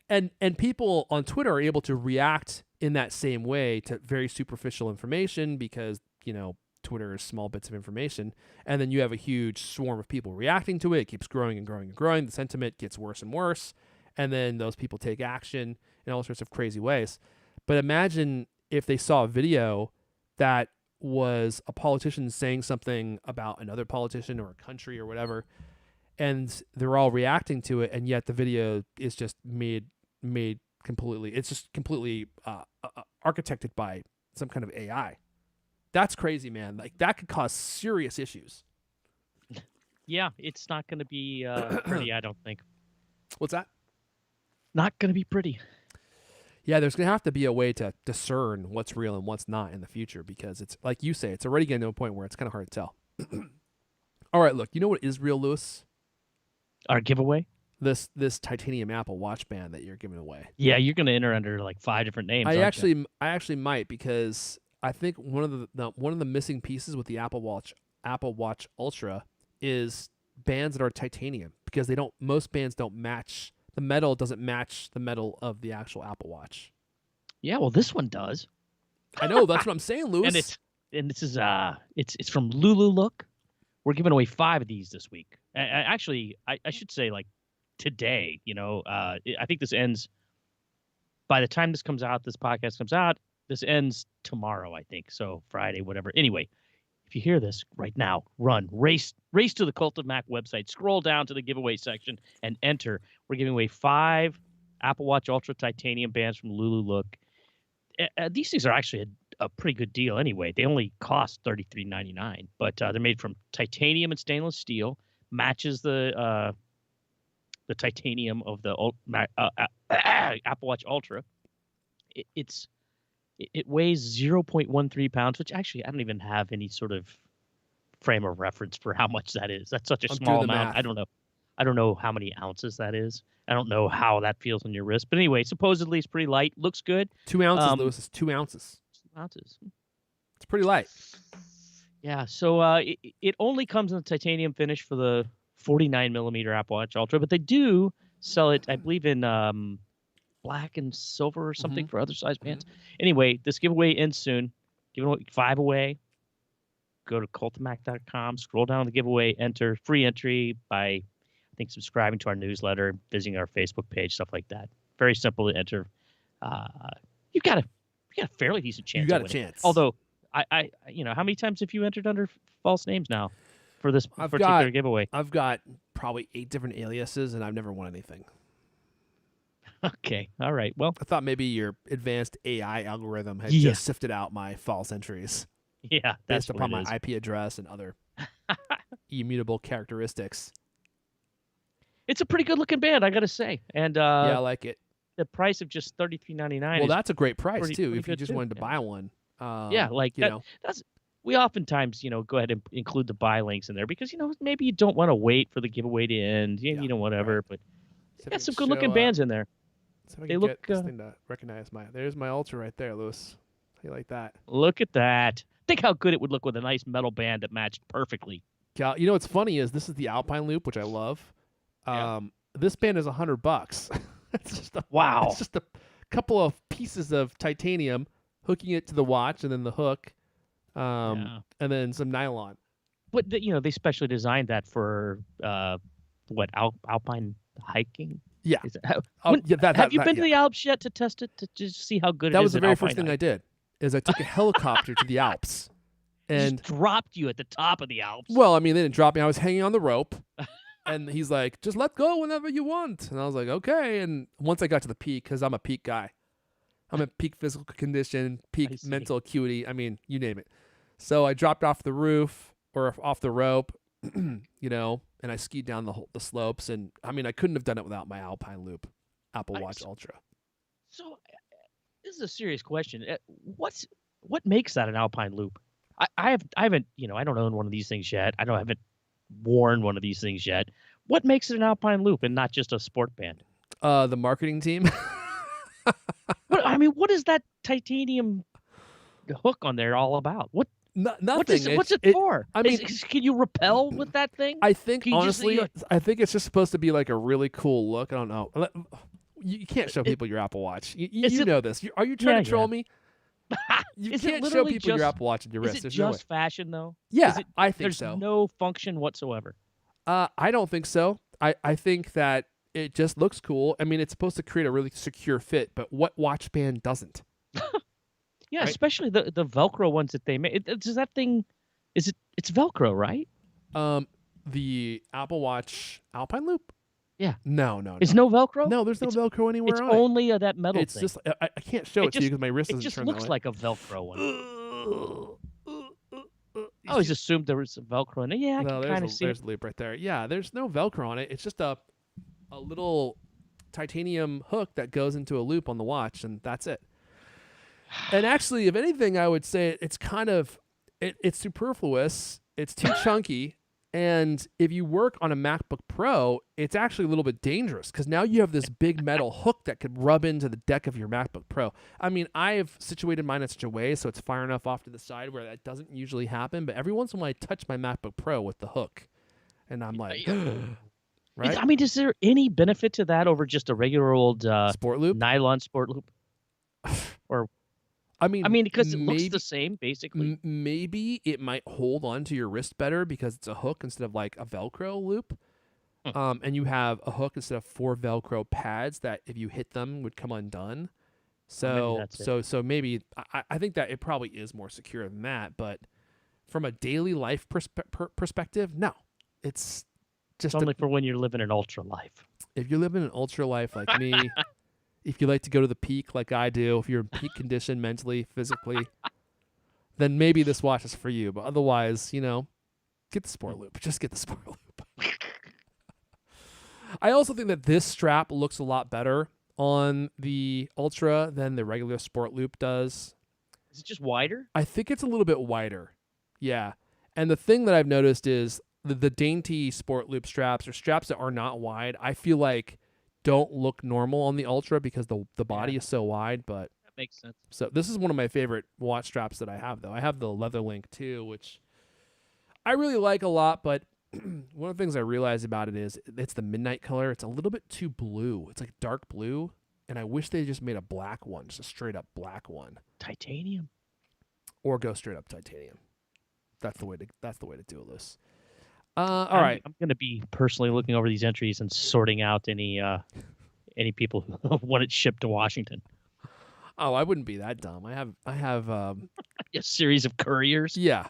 And people on Twitter are able to react in that same way to very superficial information because, you know, Twitter is small bits of information. And then you have a huge swarm of people reacting to it. It keeps growing and growing and growing. The sentiment gets worse and worse. And then those people take action in all sorts of crazy ways. But imagine if they saw a video that was a politician saying something about another politician or a country or whatever, and they're all reacting to it, and yet the video is just made completely, it's just completely architected by some kind of AI. That's crazy, man. Like, that could cause serious issues. Yeah, it's not going to be pretty, I don't think. What's that? Not going to be pretty. Yeah, there's going to have to be a way to discern what's real and what's not in the future, because it's, like you say, it's already getting to a point where it's kind of hard to tell. All right, look, you know what is real, Lewis? Our giveaway? This titanium Apple Watch band that you're giving away. Yeah, you're going to enter under like 5 different names. I actually might, because I think one of the missing pieces with the Apple Watch Ultra is bands that are titanium, because most bands don't match. The metal doesn't match the metal of the actual Apple Watch. Yeah, well, this one does. I know, that's what I'm saying, Lewis. And this is it's from Lulu Look. We're giving away 5 of these this week. Actually, I should say, like, today. You know, I think this ends by the time this podcast comes out. This ends tomorrow, I think. So Friday, whatever. Anyway, if you hear this right now, race to the Cult of Mac website, scroll down to the giveaway section and enter. We're giving away 5 Apple Watch Ultra titanium bands from Lulu Look. These things are actually a pretty good deal anyway. They only cost $33.99, but they're made from titanium and stainless steel. Matches the titanium of the Apple Watch Ultra. It weighs 0.13 pounds, which actually I don't even have any sort of frame of reference for how much that is. That's such a small amount. I don't know. I don't know how many ounces that is. I don't know how that feels on your wrist. But anyway, supposedly it's pretty light. Looks good. 2 ounces, Lewis. It's 2 ounces. 2 ounces. It's pretty light. Yeah. So it only comes in the titanium finish for the 49mm Apple Watch Ultra, but they do sell it, I believe, in black and silver or something for other size bands. Anyway, this giveaway ends soon. Giving 5 away. Go to cultofmac.com, scroll down the giveaway, enter, free entry by, I think, subscribing to our newsletter, visiting our Facebook page, stuff like that. Very simple to enter. You've got a fairly decent chance. You got a chance. Although, I how many times have you entered under false names now for this particular giveaway? I've got probably 8 different aliases, and I've never won anything. Okay. All right. Well, I thought maybe your advanced AI algorithm had just sifted out my false entries. Yeah, that's based upon my IP address and other immutable characteristics. It's a pretty good looking band, I gotta say. And yeah, I like it. The price of just $33.99. Well, that's a great price too. Pretty if you just wanted to buy one. Yeah, like that's. We oftentimes, go ahead and include the buy links in there because maybe you don't want to wait for the giveaway to end. Whatever. Right. But so got some good looking bands in there. So they look. This thing to recognize there's my Ultra right there, Lewis. How you like that? Look at that. Think how good it would look with a nice metal band that matched perfectly. You know what's funny is this is the Alpine Loop, which I love. This band is $100. It's just wow. It's just a couple of pieces of titanium hooking it to the watch, and then the hook, and then some nylon. But they specially designed that for alpine hiking. Yeah. Have you been to the Alps yet to test it to just see how good it is? That was the very first thing I did. Is I took a helicopter to the Alps, and just dropped you at the top of the Alps. Well, I mean, they didn't drop me. I was hanging on the rope, and he's like, "Just let go whenever you want." And I was like, "Okay." And once I got to the peak, because I'm a peak guy, I'm at peak physical condition, peak mental acuity. I mean, you name it. So I dropped off the roof or off the rope, and I skied down the slopes. And I mean, I couldn't have done it without my Alpine Loop, Apple Watch Ultra. So. This is a serious question. What makes that an Alpine Loop? I haven't I don't own one of these things yet. I haven't worn one of these things yet. What makes it an Alpine Loop and not just a sport band? The marketing team. What is that titanium hook on there all about? Nothing. What's it It. for? I mean, Can you repel with that thing? I think Can you just honestly, I think it's just supposed to be like a really cool look. I don't know. You can't show people your Apple Watch. is You it? know this. Are you trying Yeah, to troll yeah. me? You Is it can't show literally people your just? Apple Watch on your Is wrist. it There's no way. just fashion though? Yeah, Is it? I think There's so. no function whatsoever. I don't think so. I think that it just looks cool. I mean, it's supposed to create a really secure fit, but what watch band doesn't? Yeah, Right? especially the Velcro ones that they make. Does that thing? It's Velcro, right? The Apple Watch Alpine Loop? Yeah. No, no, Is no. no Velcro? No, there's no Velcro anywhere It's on it. only that metal It's thing. just I can't show it to you because my wrist It doesn't just turn looks that way. like a Velcro one. You I always see- assumed there was some Velcro in it. Yeah, I No, can there's kind of see there's it. the loop right there. Yeah, there's no Velcro on it. It's just a little titanium hook that goes into a loop on the watch, and that's it. And actually, if anything, I would say it's kind of it's superfluous. It's too chunky. And if you work on a MacBook Pro, it's actually a little bit dangerous because now you have this big metal hook that could rub into the deck of your MacBook Pro. I mean, I've situated mine in such a way so it's far enough off to the side where that doesn't usually happen. But every once in a while, I touch my MacBook Pro with the hook, and I'm like, right? I mean, is there any benefit to that over just a regular old Sport loop. nylon sport loop? Or I mean, because it looks maybe the same basically. maybe it might hold onto your wrist better because it's a hook instead of like a Velcro loop. And you have a hook instead of 4 Velcro pads that if you hit them would come undone. So maybe I think that it probably is more secure than that. But from a daily life perspective, no, it's just It's only for when you're living an ultra life. if you're living an ultra life like me. If you like to go to the peak like I do, if you're in peak condition mentally, physically, then maybe this watch is for you. But otherwise, get the sport loop. Just get the sport loop. I also think that this strap looks a lot better on the Ultra than the regular sport loop does. Is it just wider? I think it's a little bit wider. Yeah. And the thing that I've noticed is the dainty sport loop straps or straps that are not wide, I feel like don't look normal on the Ultra because the body is so wide. But That makes sense. so this is one of my favorite watch straps that I have, though. I have the leather link too, which I really like a lot. But one of the things I realize about it is it's the midnight color. It's a little bit too blue. It's like dark blue, and I wish they just made a black one, just a straight up black one, Titanium. or go straight up titanium. That's the way to do it, Liz. All right. I'm going to be personally looking over these entries and sorting out any people who want it shipped to Washington. Oh, I wouldn't be that dumb. I have A series of couriers. yeah.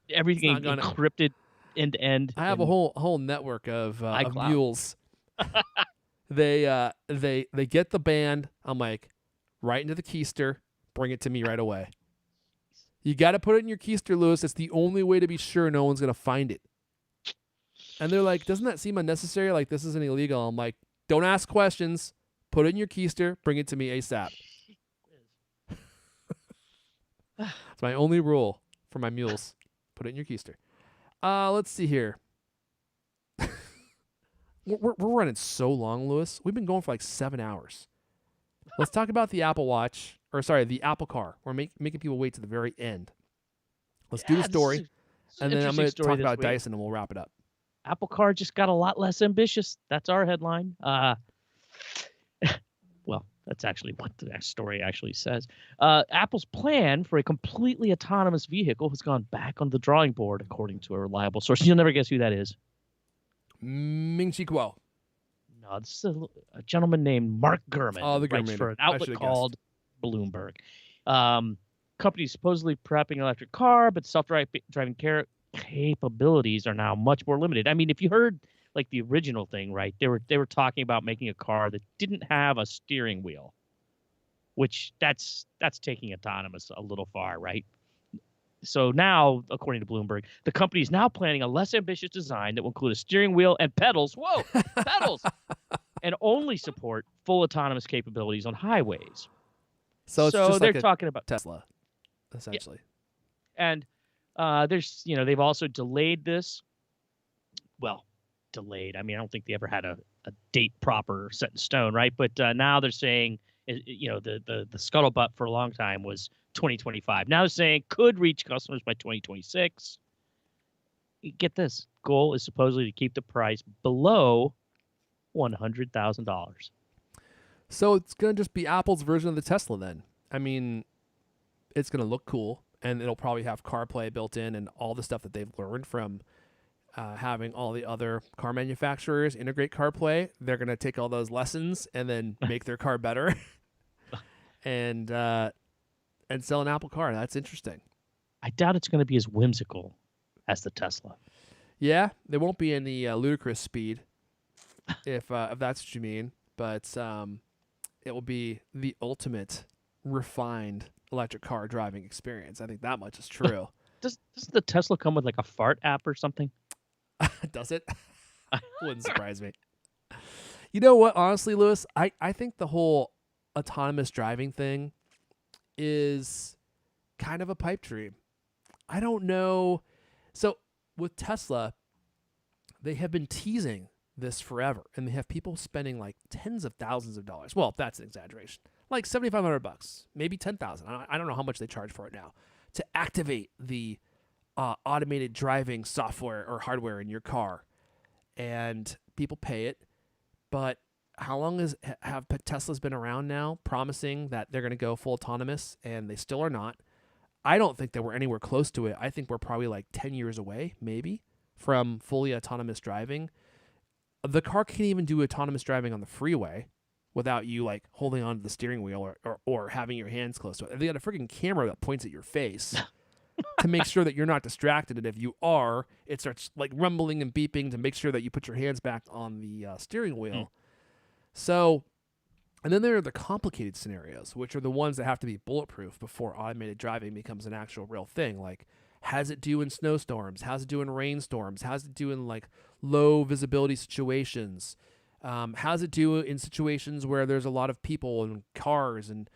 Everything It's not gonna- encrypted end to end. I have a whole network of iCloud. mules. They get the band. I'm like, right into the keister. Bring it to me right away. You got to put it in your keister, Lewis. It's the only way to be sure no one's gonna find it. And they're like, doesn't that seem unnecessary? Like this isn't illegal. I'm like, don't ask questions. Put it in your keister. Bring it to me ASAP. It's my only rule for my mules. Put it in your keister. Let's see here. We're running so long, Lewis. We've been going for like 7 hours. Let's talk about the Apple Watch, the Apple Car. We're making people wait to the very end. Let's do the story, and then I'm going to talk about Dyson, and we'll wrap it up. Apple Car just got a lot less ambitious. That's our headline. Well, that's actually what the next story actually says. Apple's plan for a completely autonomous vehicle has gone back on the drawing board, according to a reliable source. You'll never guess who that is. Ming-Chi Kuo. No, this is a gentleman named Mark Gurman. Oh, the writes Gurman. for an I outlet should've called Bloomberg. Company supposedly prepping an electric car, but self-driving capabilities are now much more limited. I mean, if you heard like the original thing, right? They were talking about making a car that didn't have a steering wheel, which that's taking autonomous a little far, right? So now, according to Bloomberg, the company is now planning a less ambitious design that will include a steering wheel and pedals. Whoa, pedals! And only support full autonomous capabilities on highways. So it's just they're like a talking about Tesla, essentially. And there's, they've also delayed this. Well, delayed. I mean, I don't think they ever had a date proper set in stone, right? But now they're saying The scuttlebutt for a long time was 2025. Now they're saying could reach customers by 2026. Get this, goal is supposedly to keep the price below $100,000. So it's gonna just be Apple's version of the Tesla then. I mean, it's gonna look cool, and it'll probably have CarPlay built in and all the stuff that they've learned from having all the other car manufacturers integrate CarPlay. They're gonna take all those lessons and then make their car better, and sell an Apple car. That's interesting. I doubt it's going to be as whimsical as the Tesla. Yeah, there won't be any ludicrous speed, if that's what you mean. But it will be the ultimate refined electric car driving experience. I think that much is true. Does the Tesla come with like a fart app or something? Does it? Wouldn't surprise me. You know what? Honestly, Lewis, I think the whole autonomous driving thing is kind of a pipe dream. I don't know. So with Tesla, they have been teasing this forever, and they have people spending like tens of thousands of dollars. Well, that's an exaggeration. Like $7,500, maybe $10,000. I don't know how much they charge for it now to activate the automated driving software or hardware in your car, and people pay it. But how long have Teslas been around now, promising that they're going to go full autonomous, and they still are not? I don't think that we're anywhere close to it. I think we're probably like 10 years away, maybe, from fully autonomous driving. The car can't even do autonomous driving on the freeway without you like holding onto the steering wheel or having your hands close to it. They got a freaking camera that points at your face to make sure that you're not distracted. And if you are, it starts like rumbling and beeping to make sure that you put your hands back on the steering wheel. So, and then there are the complicated scenarios, which are the ones that have to be bulletproof before automated driving becomes an actual real thing. Like, how's it do in snowstorms? How's it do in rainstorms? How's it do in like low visibility situations? How's it do in situations where there's a lot of people and cars and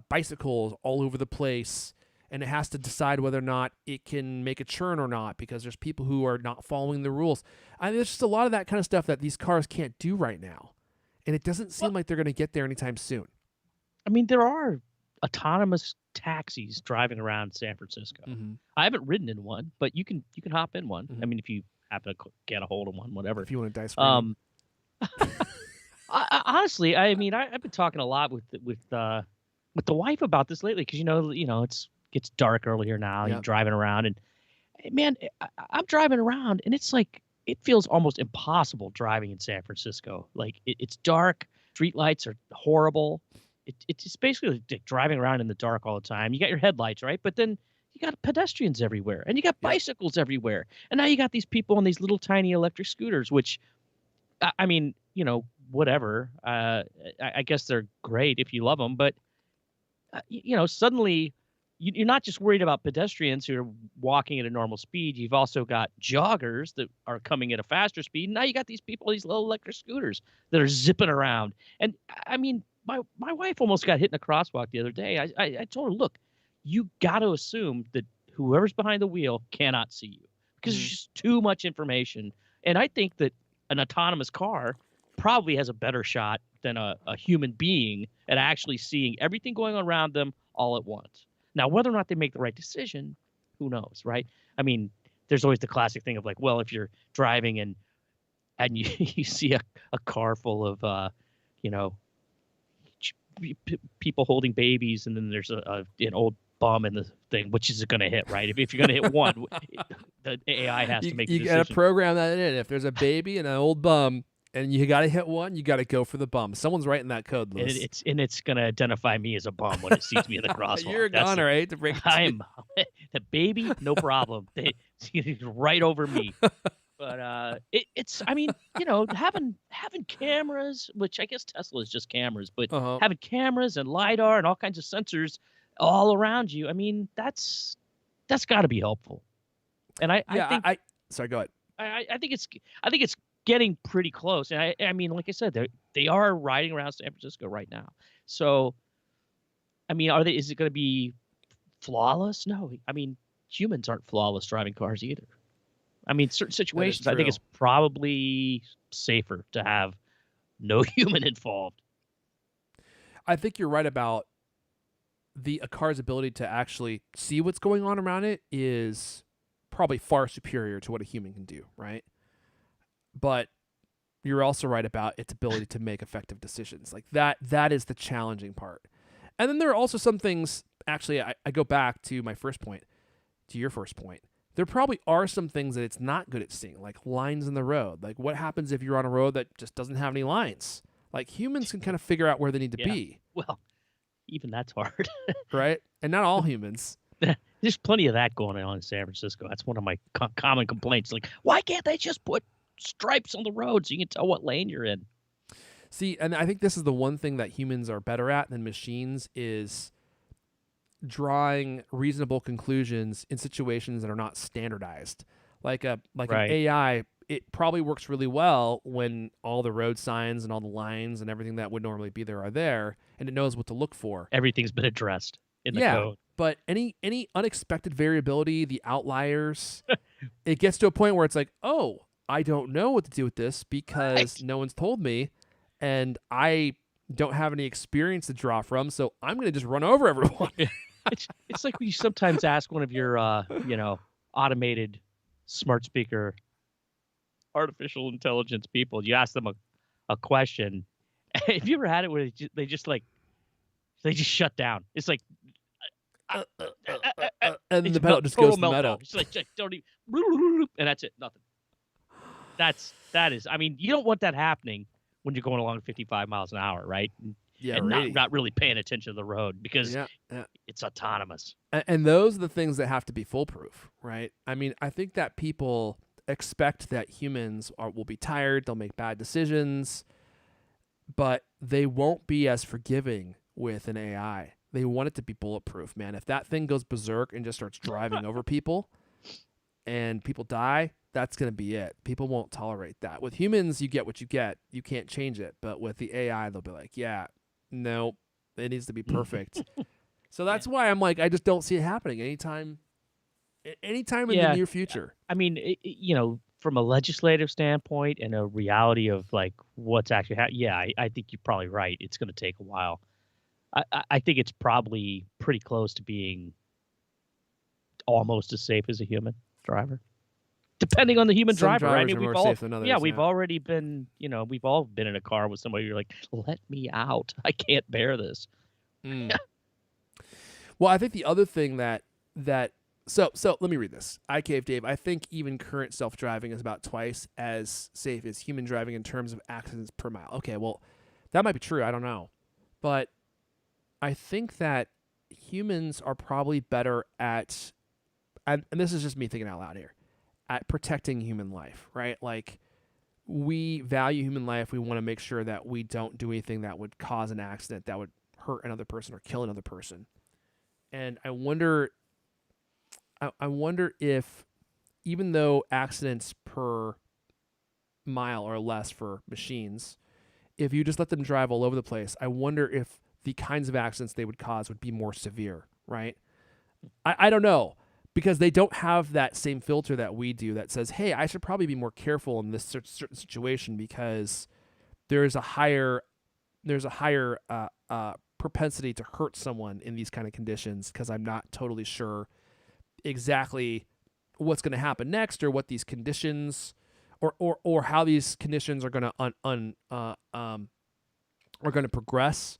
bicycles all over the place, and it has to decide whether or not it can make a turn or not because there's people who are not following the rules. I mean, there's just a lot of that kind of stuff that these cars can't do right now. And it doesn't seem like they're going to get there anytime soon. I mean, there are autonomous taxis driving around San Francisco. Mm-hmm. I haven't ridden in one, but you can hop in one. Mm-hmm. I mean, if you happen to get a hold of one, whatever. If you want to dice screaming. Honestly, I mean, I've been talking a lot with the wife about this lately because it gets dark earlier now. Yep. You're driving around, and man, I'm driving around, and it's like it feels almost impossible driving in San Francisco. Like it's dark, street lights are horrible. It's just basically like driving around in the dark all the time. You got your headlights, right? But then you got pedestrians everywhere, and you got bicycles everywhere, and now you got these people on these little tiny electric scooters, which, I mean, whatever. I guess they're great if you love them, but suddenly you're not just worried about pedestrians who are walking at a normal speed. You've also got joggers that are coming at a faster speed. And now you got these people, these little electric scooters that are zipping around. And I mean, my wife almost got hit in a crosswalk the other day. I told her, look, you got to assume that whoever's behind the wheel cannot see you because there's just too much information. And I think that an autonomous car probably has a better shot than a human being at actually seeing everything going on around them all at once. Now, whether or not they make the right decision, who knows, right? I mean, there's always the classic thing of like, well, if you're driving and you see a car full of, people holding babies, and then there's an old bum in the thing, which is it going to hit, right? If you're going to hit one, the AI has to make the decision. You got to program that in. If there's a baby and an old bum, and you got to hit one, you got to go for the bum. Someone's writing that code, Lewis. And it's going to identify me as a bum when it sees me in the crosswalk. You're a goner, right? To break I'm the baby, no problem. It's right over me. But it's I mean, having cameras, which I guess Tesla is just cameras, but having cameras and LiDAR and all kinds of sensors all around you, I mean, that's got to be helpful. And I think sorry, go ahead. I think it's getting pretty close. And I mean, like I said, they are riding around San Francisco right now. So, I mean, is it going to be flawless? No. I mean, humans aren't flawless driving cars either. I mean, certain situations, I think it's probably safer to have no human involved. I think you're right about a car's ability to actually see what's going on around it is probably far superior to what a human can do, right? But you're also right about its ability to make effective decisions. Like that is the challenging part. And then there are also some things, actually, I go back to my first point, to your first point. There probably are some things that it's not good at seeing, like lines in the road. Like what happens if you're on a road that just doesn't have any lines? Like humans can kind of figure out where they need to Yeah. be, Well, even that's hard. right? And not all humans. There's plenty of that going on in San Francisco. That's one of my common complaints. Like, why can't they just put stripes on the road so you can tell what lane you're in? See, and I think this is the one thing that humans are better at than machines is drawing reasonable conclusions in situations that are not standardized. Like an Right. AI, it probably works really well when all the road signs and all the lines and everything that would normally be there are there, and it knows what to look for. Everything's been addressed in the Yeah, code. but any unexpected variability, the outliers, it gets to a point where it's like, oh, I don't know what to do with this because Right. no one's told me, and I don't have any experience to draw from, so I'm going to just run over everyone. It's like when you sometimes ask one of your automated smart speaker artificial intelligence people, you ask them a question. Have you ever had it where they just shut down? It's like And it's the pedal just total goes to the meltdown. metal. It's like just don't even, and that's it. Nothing. That is. I mean, you don't want that happening when you're going along 55 miles an hour, right? Yeah, And right. not really paying attention to the road because Yeah. it's autonomous. And those are the things that have to be foolproof, right? I mean, I think that people expect that humans will be tired, they'll make bad decisions, but they won't be as forgiving with an AI. They want it to be bulletproof, man. If that thing goes berserk and just starts driving over people and people die, that's going to be it. People won't tolerate that. With humans, you get what you get. You can't change it. But with the AI, they'll be like, yeah, no, it needs to be perfect. So that's why I'm like, I just don't see it happening anytime in the near future. I mean, from a legislative standpoint and a reality of like what's actually happening, I think you're probably right. It's going to take a while. I think it's probably pretty close to being almost as safe as a human driver, depending on the human Some driver. Right? I drivers mean, are we've more all safe than others, we've yeah. already been, we've all been in a car with somebody. You're like, let me out. I can't bear this. Well, I think the other thing so let me read this. iCave Dave, I think even current self-driving is about twice as safe as human driving in terms of accidents per mile. Okay, well, that might be true. I don't know. But I think that humans are probably better at, and this is just me thinking out loud here, at protecting human life, right? Like, we value human life. We want to make sure that we don't do anything that would cause an accident that would hurt another person or kill another person. And I wonder if, even though accidents per mile are less for machines, if you just let them drive all over the place, I wonder if the kinds of accidents they would cause would be more severe, right? I don't know, because they don't have that same filter that we do that says, hey, I should probably be more careful in this certain situation because there's a higher propensity to hurt someone in these kind of conditions because I'm not totally sure exactly what's going to happen next or what these conditions or how these conditions are going to are going to progress.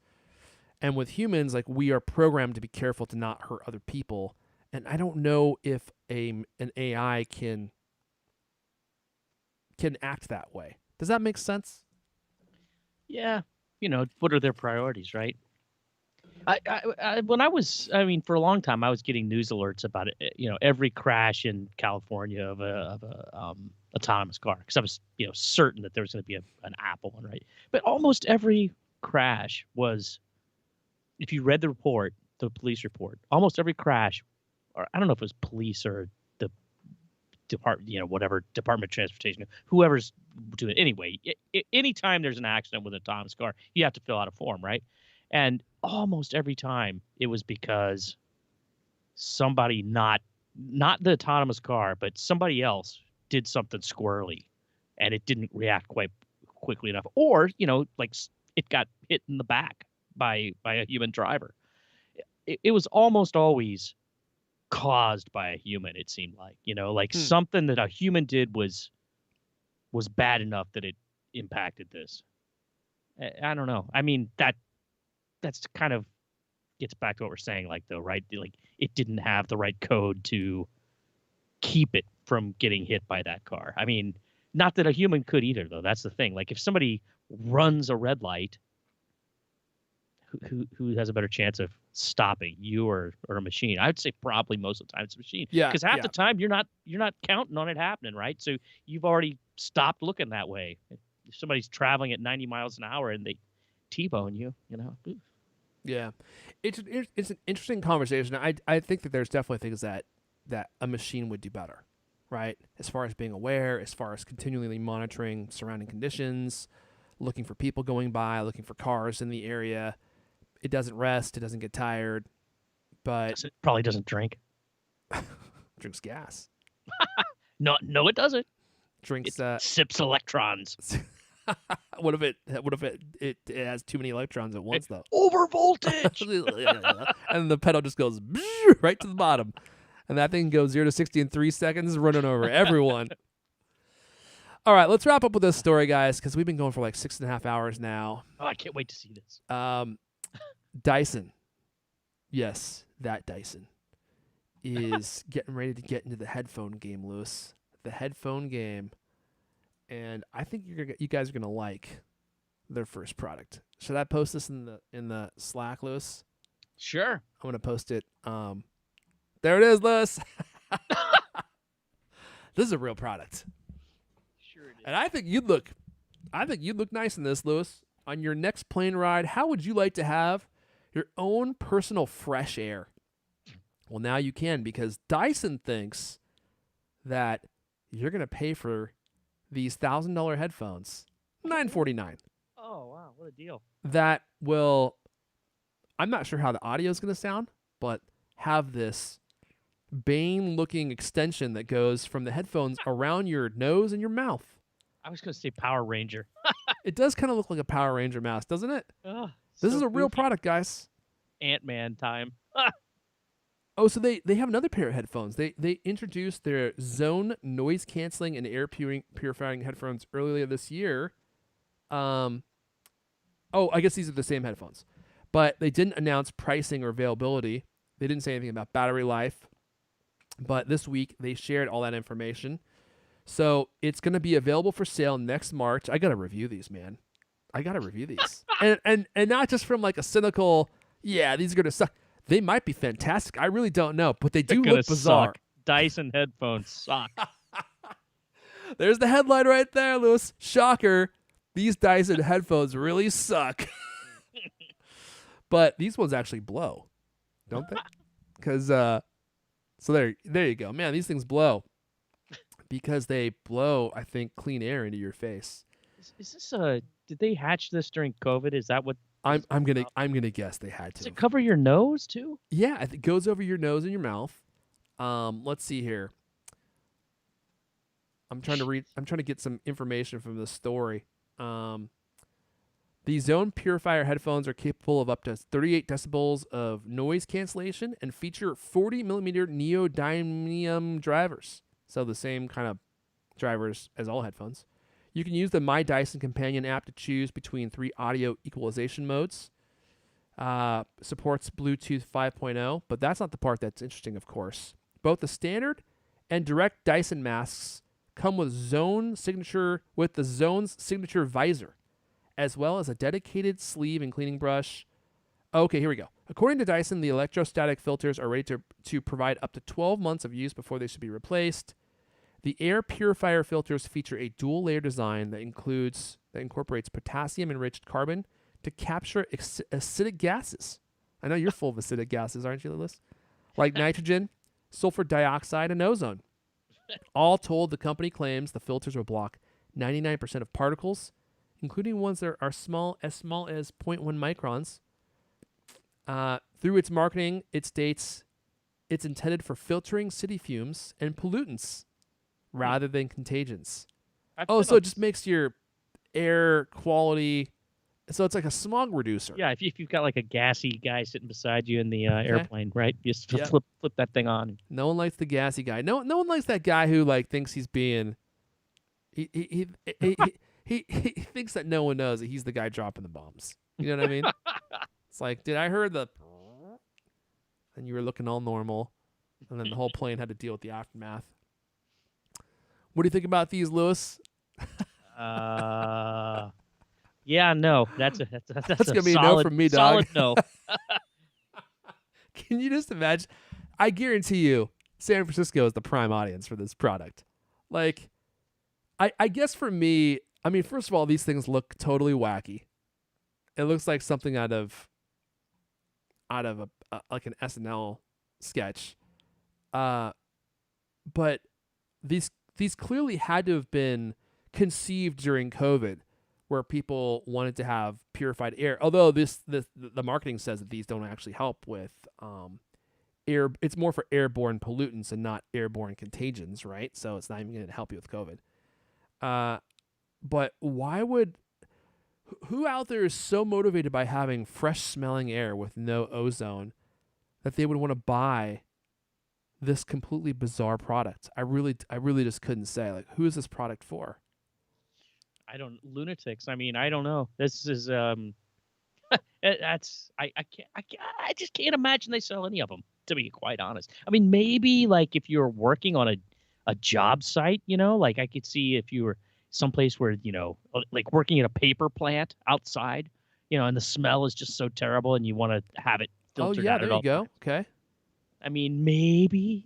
And with humans, like, we are programmed to be careful to not hurt other people. And I don't know if an AI can act that way. Does that make sense? Yeah, what are their priorities, right? I mean, for a long time, I was getting news alerts about it. Every crash in California of a autonomous car, because I was certain that there was going to be an Apple one, right? But almost every crash was, if you read the police report, almost every crash, or I don't know if it was police or the department, whatever Department of Transportation, whoever's doing it. Anyway, anytime there's an accident with an autonomous car, you have to fill out a form, right? And almost every time it was because somebody, not the autonomous car, but somebody else did something squirrely and it didn't react quite quickly enough. Or, like it got hit in the back by a human driver. It was almost always caused by a human. It seemed like, like Hmm. something that a human did was bad enough that it impacted this. I don't know. I mean, that's kind of gets back to what we're saying, like, though, right? Like, it didn't have the right code to keep it from getting hit by that car. I mean, not that a human could either, though. That's the thing. Like, if somebody runs a red light, who has a better chance of stopping, you or a machine? I'd say probably most of the time it's a machine, Yeah, because half yeah, the time you're not counting on it happening, right? So you've already stopped looking that way. If somebody's traveling at 90 miles an hour and they T-bone you, oof. yeah. It's an interesting conversation. I think that there's definitely things that a machine would do better, right? As far as being aware, as far as continually monitoring surrounding conditions, looking for people going by, looking for cars in the area. It doesn't rest. It doesn't get tired, but It probably doesn't drink. drinks gas. No, it doesn't. It Drinks. sips electrons. What if it has too many electrons at once though? Over voltage. And the pedal just goes right to the bottom, and that thing goes 0 to 60 in 3 seconds, running over everyone. All right, let's wrap up with this story, guys, because we've been going for like 6.5 hours now. Oh, I can't wait to see this. Dyson, yes, that Dyson is getting ready to get into the headphone game, Lewis. The headphone game, and I think you guys are gonna like their first product. Should I post this in the Slack, Lewis? Sure. I'm gonna post it. There it is, Lewis. This is a real product, Sure it is. and I think you'd look nice in this, Lewis. On your next plane ride, how would you like to have your own personal fresh air? Well, now you can, because Dyson thinks that you're gonna pay for these $1,000 headphones, $949. Oh, wow, what a deal. That will, I'm not sure how the audio is going to sound, but have this Bane-looking extension that goes from the headphones around your nose and your mouth. I was going to say Power Ranger. It does kind of look like a Power Ranger mask, doesn't it? Oh, This so is a real goofy. product, guys. Ant-Man time. Oh, so they have another pair of headphones. They introduced their Zone noise canceling and air purifying headphones earlier this year. Oh, I guess these are the same headphones, but they didn't announce pricing or availability. They didn't say anything about battery life, but this week they shared all that information. So it's going to be available for sale next March. I got to review these, man. I got to review these. and not just from like a cynical, yeah, these are going to suck. They might be fantastic. I really don't know, but they do look bizarre. Suck. Dyson headphones suck. There's the headline right there, Lewis. Shocker. These Dyson headphones really suck. But these ones actually blow, don't they? Because so there you go, man. These things blow because they blow, I think, clean air into your face. Is this did they hatch this during COVID? Is that what? I'm gonna guess they had Does to. it cover your nose too? Yeah, it goes over your nose and your mouth. Let's see here. I'm trying to get some information from the story. The Zone Purifier headphones are capable of up to 38 decibels of noise cancellation and feature 40 millimeter neodymium drivers. So the same kind of drivers as all headphones. You can use the My Dyson Companion app to choose between 3 audio equalization modes. Supports Bluetooth 5.0, but that's not the part that's interesting, of course. Both the standard and direct Dyson masks come with the Zone's signature visor, as well as a dedicated sleeve and cleaning brush. Okay, here we go. According to Dyson, the electrostatic filters are ready to provide up to 12 months of use before they should be replaced. The air purifier filters feature a dual-layer design that incorporates potassium-enriched carbon to capture acidic gases. I know you're full of acidic gases, aren't you, Lewis? Like nitrogen, sulfur dioxide, and ozone. All told, the company claims the filters will block 99% of particles, including ones that are as small as 0.1 microns. Through its marketing, it states it's intended for filtering city fumes and pollutants rather than contagions. Oh, so it just makes your air quality So it's like a smog reducer. Yeah, if you've got like a gassy guy sitting beside you in the Okay. airplane, right? You just Yep. flip that thing on. No one likes the gassy guy. No one likes that guy who like thinks he's being. He thinks that no one knows that he's the guy dropping the bombs. You know what I mean? It's like, did I heard the? And you were looking all normal, and then the whole plane had to deal with the aftermath. What do you think about these, Lewis? Yeah, no, that's Gonna be solid, a no from me, dog. Solid no. Can you just imagine? I guarantee you, San Francisco is the prime audience for this product. Like, I guess for me, I mean, first of all, these things look totally wacky. It looks like something out of a like an SNL sketch. But these clearly had to have been conceived during COVID, where people wanted to have purified air. Although the marketing says that these don't actually help with air. It's more for airborne pollutants and not airborne contagions, right? So it's not even going to help you with COVID. But why would who out there is so motivated by having fresh smelling air with no ozone that they would want to buy this completely bizarre product? I really just couldn't say. Like, who is this product for? Lunatics. I mean, I don't know. This is that's I just can't imagine they sell any of them, to be quite honest. I mean, maybe like if you're working on a job site, like I could see if you were someplace where, like working at a paper plant outside, and the smell is just so terrible and you want to have it filtered out. Oh, yeah, there you go. Okay. I mean, maybe,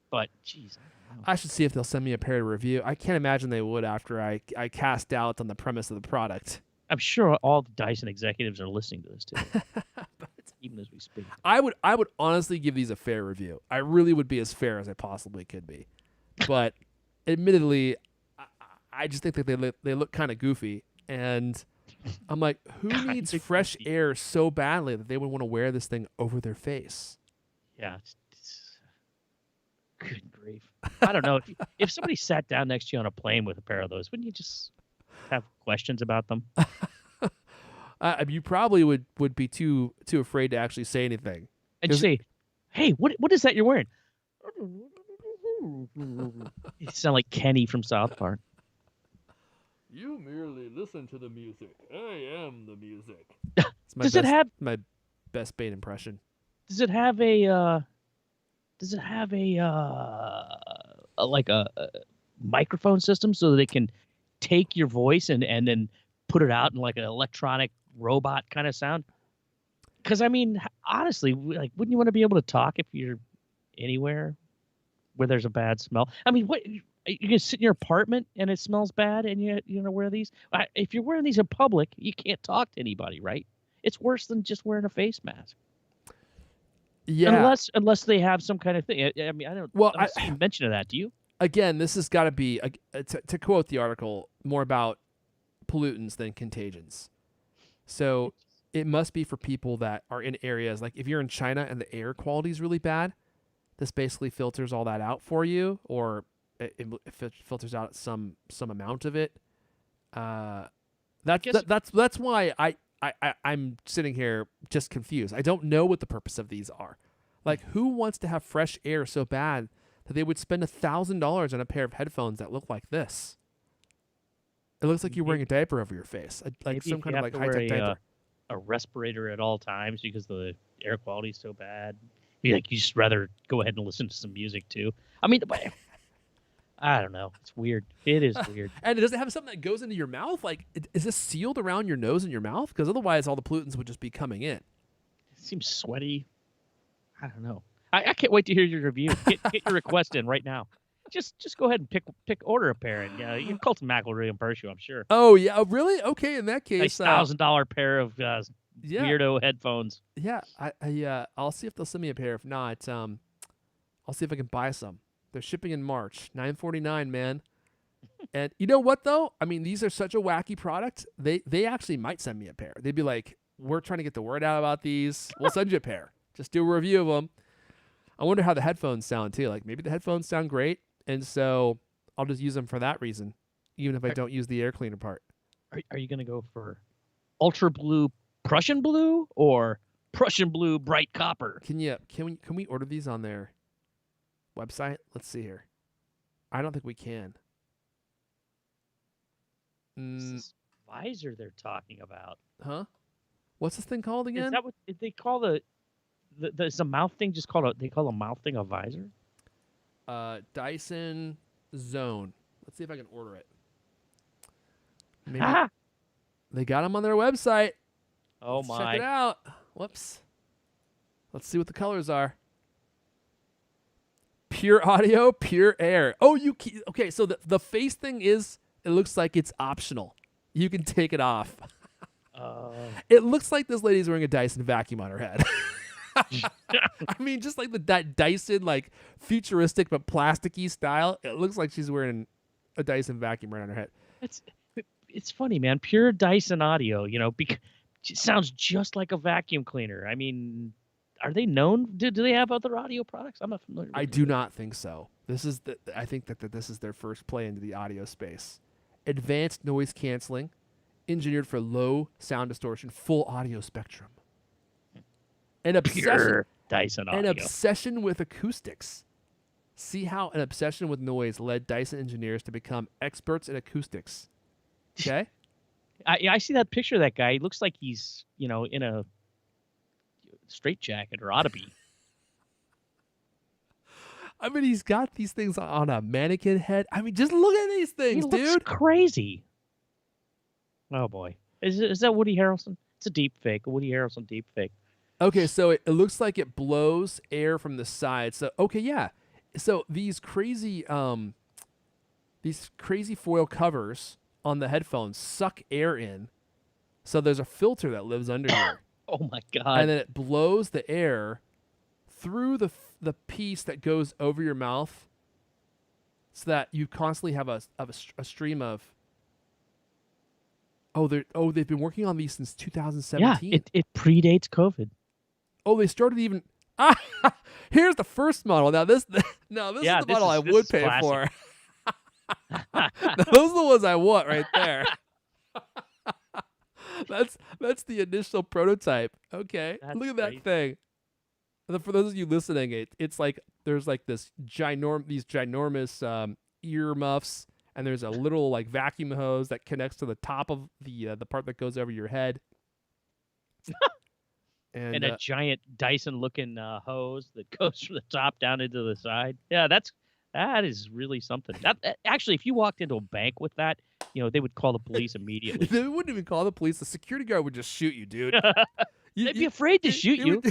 but geez, I don't know. I should see if they'll send me a pair to review. I can't imagine they would after I cast doubt on the premise of the product. I'm sure all the Dyson executives are listening to this too, even as we speak. I would honestly give these a fair review. I really would be as fair as I possibly could be. But admittedly, I just think that they look kind of goofy, and I'm like, who needs fresh air so badly that they would want to wear this thing over their face? Yeah, it's good grief. I don't know if somebody sat down next to you on a plane with a pair of those, wouldn't you just have questions about them? You probably would be too afraid to actually say anything. And say, "Hey, what is that you're wearing?" You sound like Kenny from South Park. You merely listen to the music. I am the music. Does it have my best Bane impression? Does it have a like a microphone system so that it can take your voice and then put it out in like an electronic robot kind of sound? Because I mean, honestly, like, wouldn't you want to be able to talk if you're anywhere where there's a bad smell? I mean, what? You can sit in your apartment and it smells bad, and you wear these. If you're wearing these in public, you can't talk to anybody, right? It's worse than just wearing a face mask. Yeah. Unless they have some kind of thing. I mean, I don't. Well, I don't see mention of that. Do you? Again, this has got to be to quote the article, more about pollutants than contagions. So it must be for people that are in areas like if you're in China and the air quality is really bad, this basically filters all that out for you, or it filters out some amount of it. That's why I'm sitting here just confused. I don't know what the purpose of these are. Like, who wants to have fresh air so bad that they would spend $1,000 on a pair of headphones that look like this? It looks like you're wearing a diaper over your face, like some kind of like high-tech diaper. A respirator at all times because the air quality is so bad. You just rather go ahead and listen to some music too. I mean, I don't know. It's weird. It is weird. And does it have something that goes into your mouth? Like, is this sealed around your nose and your mouth? Because otherwise, all the pollutants would just be coming in. It seems sweaty. I don't know. I can't wait to hear your review. Get your request in right now. Just go ahead and order a pair, and your Colton Mac will reimburse you, I'm sure. Oh yeah, really? Okay, in that case, $1,000 pair of weirdo headphones. Yeah, I'll see if they'll send me a pair. If not, I'll see if I can buy some. They're shipping in March, $9.49, man. And you know what though? I mean, these are such a wacky product. They actually might send me a pair. They'd be like, "We're trying to get the word out about these. We'll send you a pair. Just do a review of them." I wonder how the headphones sound too. Like, maybe the headphones sound great, and so I'll just use them for that reason, even if I don't use the air cleaner part. Are you gonna go for ultra blue Prussian blue or Prussian blue bright copper? Can we order these on their website? Let's see here. I don't think we can. This is visor they're talking about. Huh? What's this thing called again? Is that what they call is the mouth thing just called they call a mouth thing a visor? Dyson Zone. Let's see if I can order it. Maybe they got them on their website. Oh Let's my! check it out. Whoops. Let's see what the colors are. Pure audio, pure air. Oh, okay? So the face thing is, it looks like it's optional. You can take it off. It looks like this lady's wearing a Dyson vacuum on her head. I mean, just like the Dyson, like futuristic but plasticky style. It looks like she's wearing a Dyson vacuum right on her head. It's funny, man. Pure Dyson audio, because it sounds just like a vacuum cleaner. I mean, are they known? Do they have other audio products? I'm not familiar with I do not think so. I think that this is their first play into the audio space. Advanced noise canceling, engineered for low sound distortion, full audio spectrum. An obsession with acoustics. See how an obsession with noise led Dyson engineers to become experts in acoustics. Okay? I see that picture of that guy. He looks like he's, in a straitjacket, or ought to be. I mean, he's got these things on a mannequin head. I mean, just look at these things, He looks crazy. Oh, boy. Is that Woody Harrelson? It's a deep fake, a Woody Harrelson deep fake. Okay, so it looks like it blows air from the side. So, okay, yeah. So these crazy foil covers on the headphones suck air in. So there's a filter that lives under here. Oh, my God. And then it blows the air through the piece that goes over your mouth so that you constantly have a stream of... they've been working on these since 2017. Yeah, it predates COVID. Oh, they started even... Here's the first model. Now, this is the model I would pay for. Those are the ones I want right there. That's the initial prototype. Okay, look at that thing. For those of you listening, it's like there's like these ginormous ear muffs, and there's a little like vacuum hose that connects to the top of the part that goes over your head. And a giant Dyson-looking hose that goes from the top down into the side. Yeah, that is really something. Actually, if you walked into a bank with that, they would call the police immediately. They wouldn't even call the police. The security guard would just shoot you, dude. They'd be afraid to shoot you.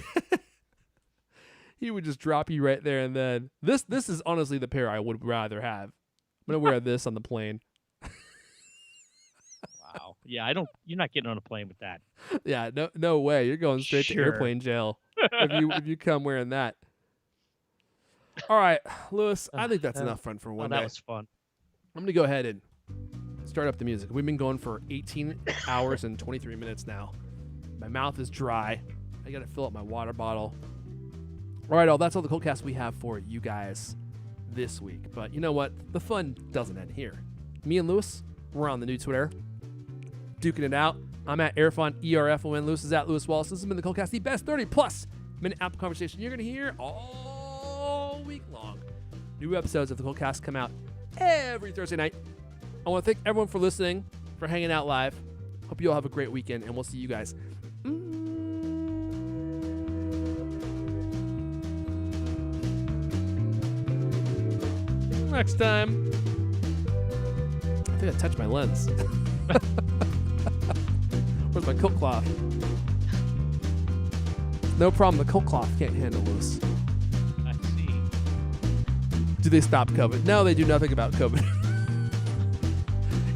He would just drop you right there and then. This is honestly the pair I would rather have. I'm gonna wear this on the plane. Wow. Yeah, you're not getting on a plane with that. Yeah, no way. You're going straight to airplane jail if you come wearing that. All right, Lewis, I think that's enough fun for one day. That was fun. I'm going to go ahead and start up the music. We've been going for 18 hours and 23 minutes now. My mouth is dry. I got to fill up my water bottle. All right, that's all the Coldcast we have for you guys this week. But you know what? The fun doesn't end here. Me and Lewis, we're on the new Twitter, duking it out. I'm at Airfon, ERFON. Lewis is at Lewis Wallace. This has been the Coldcast, the best 30-plus minute Apple conversation you're going to hear all week long. New episodes of the Coldcast come out every Thursday night. I want to thank everyone for listening, for hanging out live. Hope you all have a great weekend, and we'll see you guys next time. I think I touched my lens. Where's my coat cloth? No problem. The coat cloth can't handle this. I see. Do they stop COVID? No, they do nothing about COVID.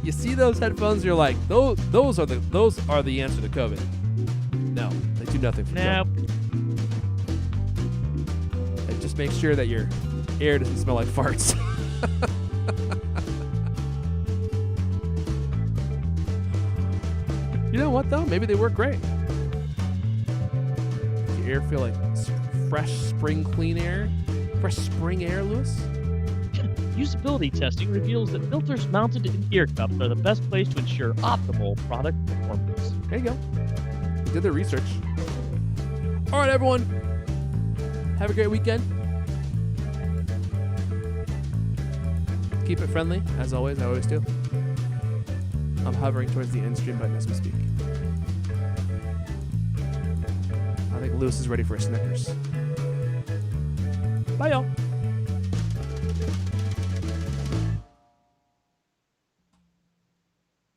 You see those headphones? You're like, those are the answer to COVID. No, they do nothing for COVID. It just makes sure that your air doesn't smell like farts. You know what, though? Maybe they work great. Your air feel like fresh spring clean air? Fresh spring air, Lewis? Usability testing reveals that filters mounted in ear cups are the best place to ensure optimal product performance. There you go. They did their research. All right, everyone. Have a great weekend. Keep it friendly, as always. I always do. I'm hovering towards the end stream button as we speak. I think Lewis is ready for a Snickers. Bye, y'all.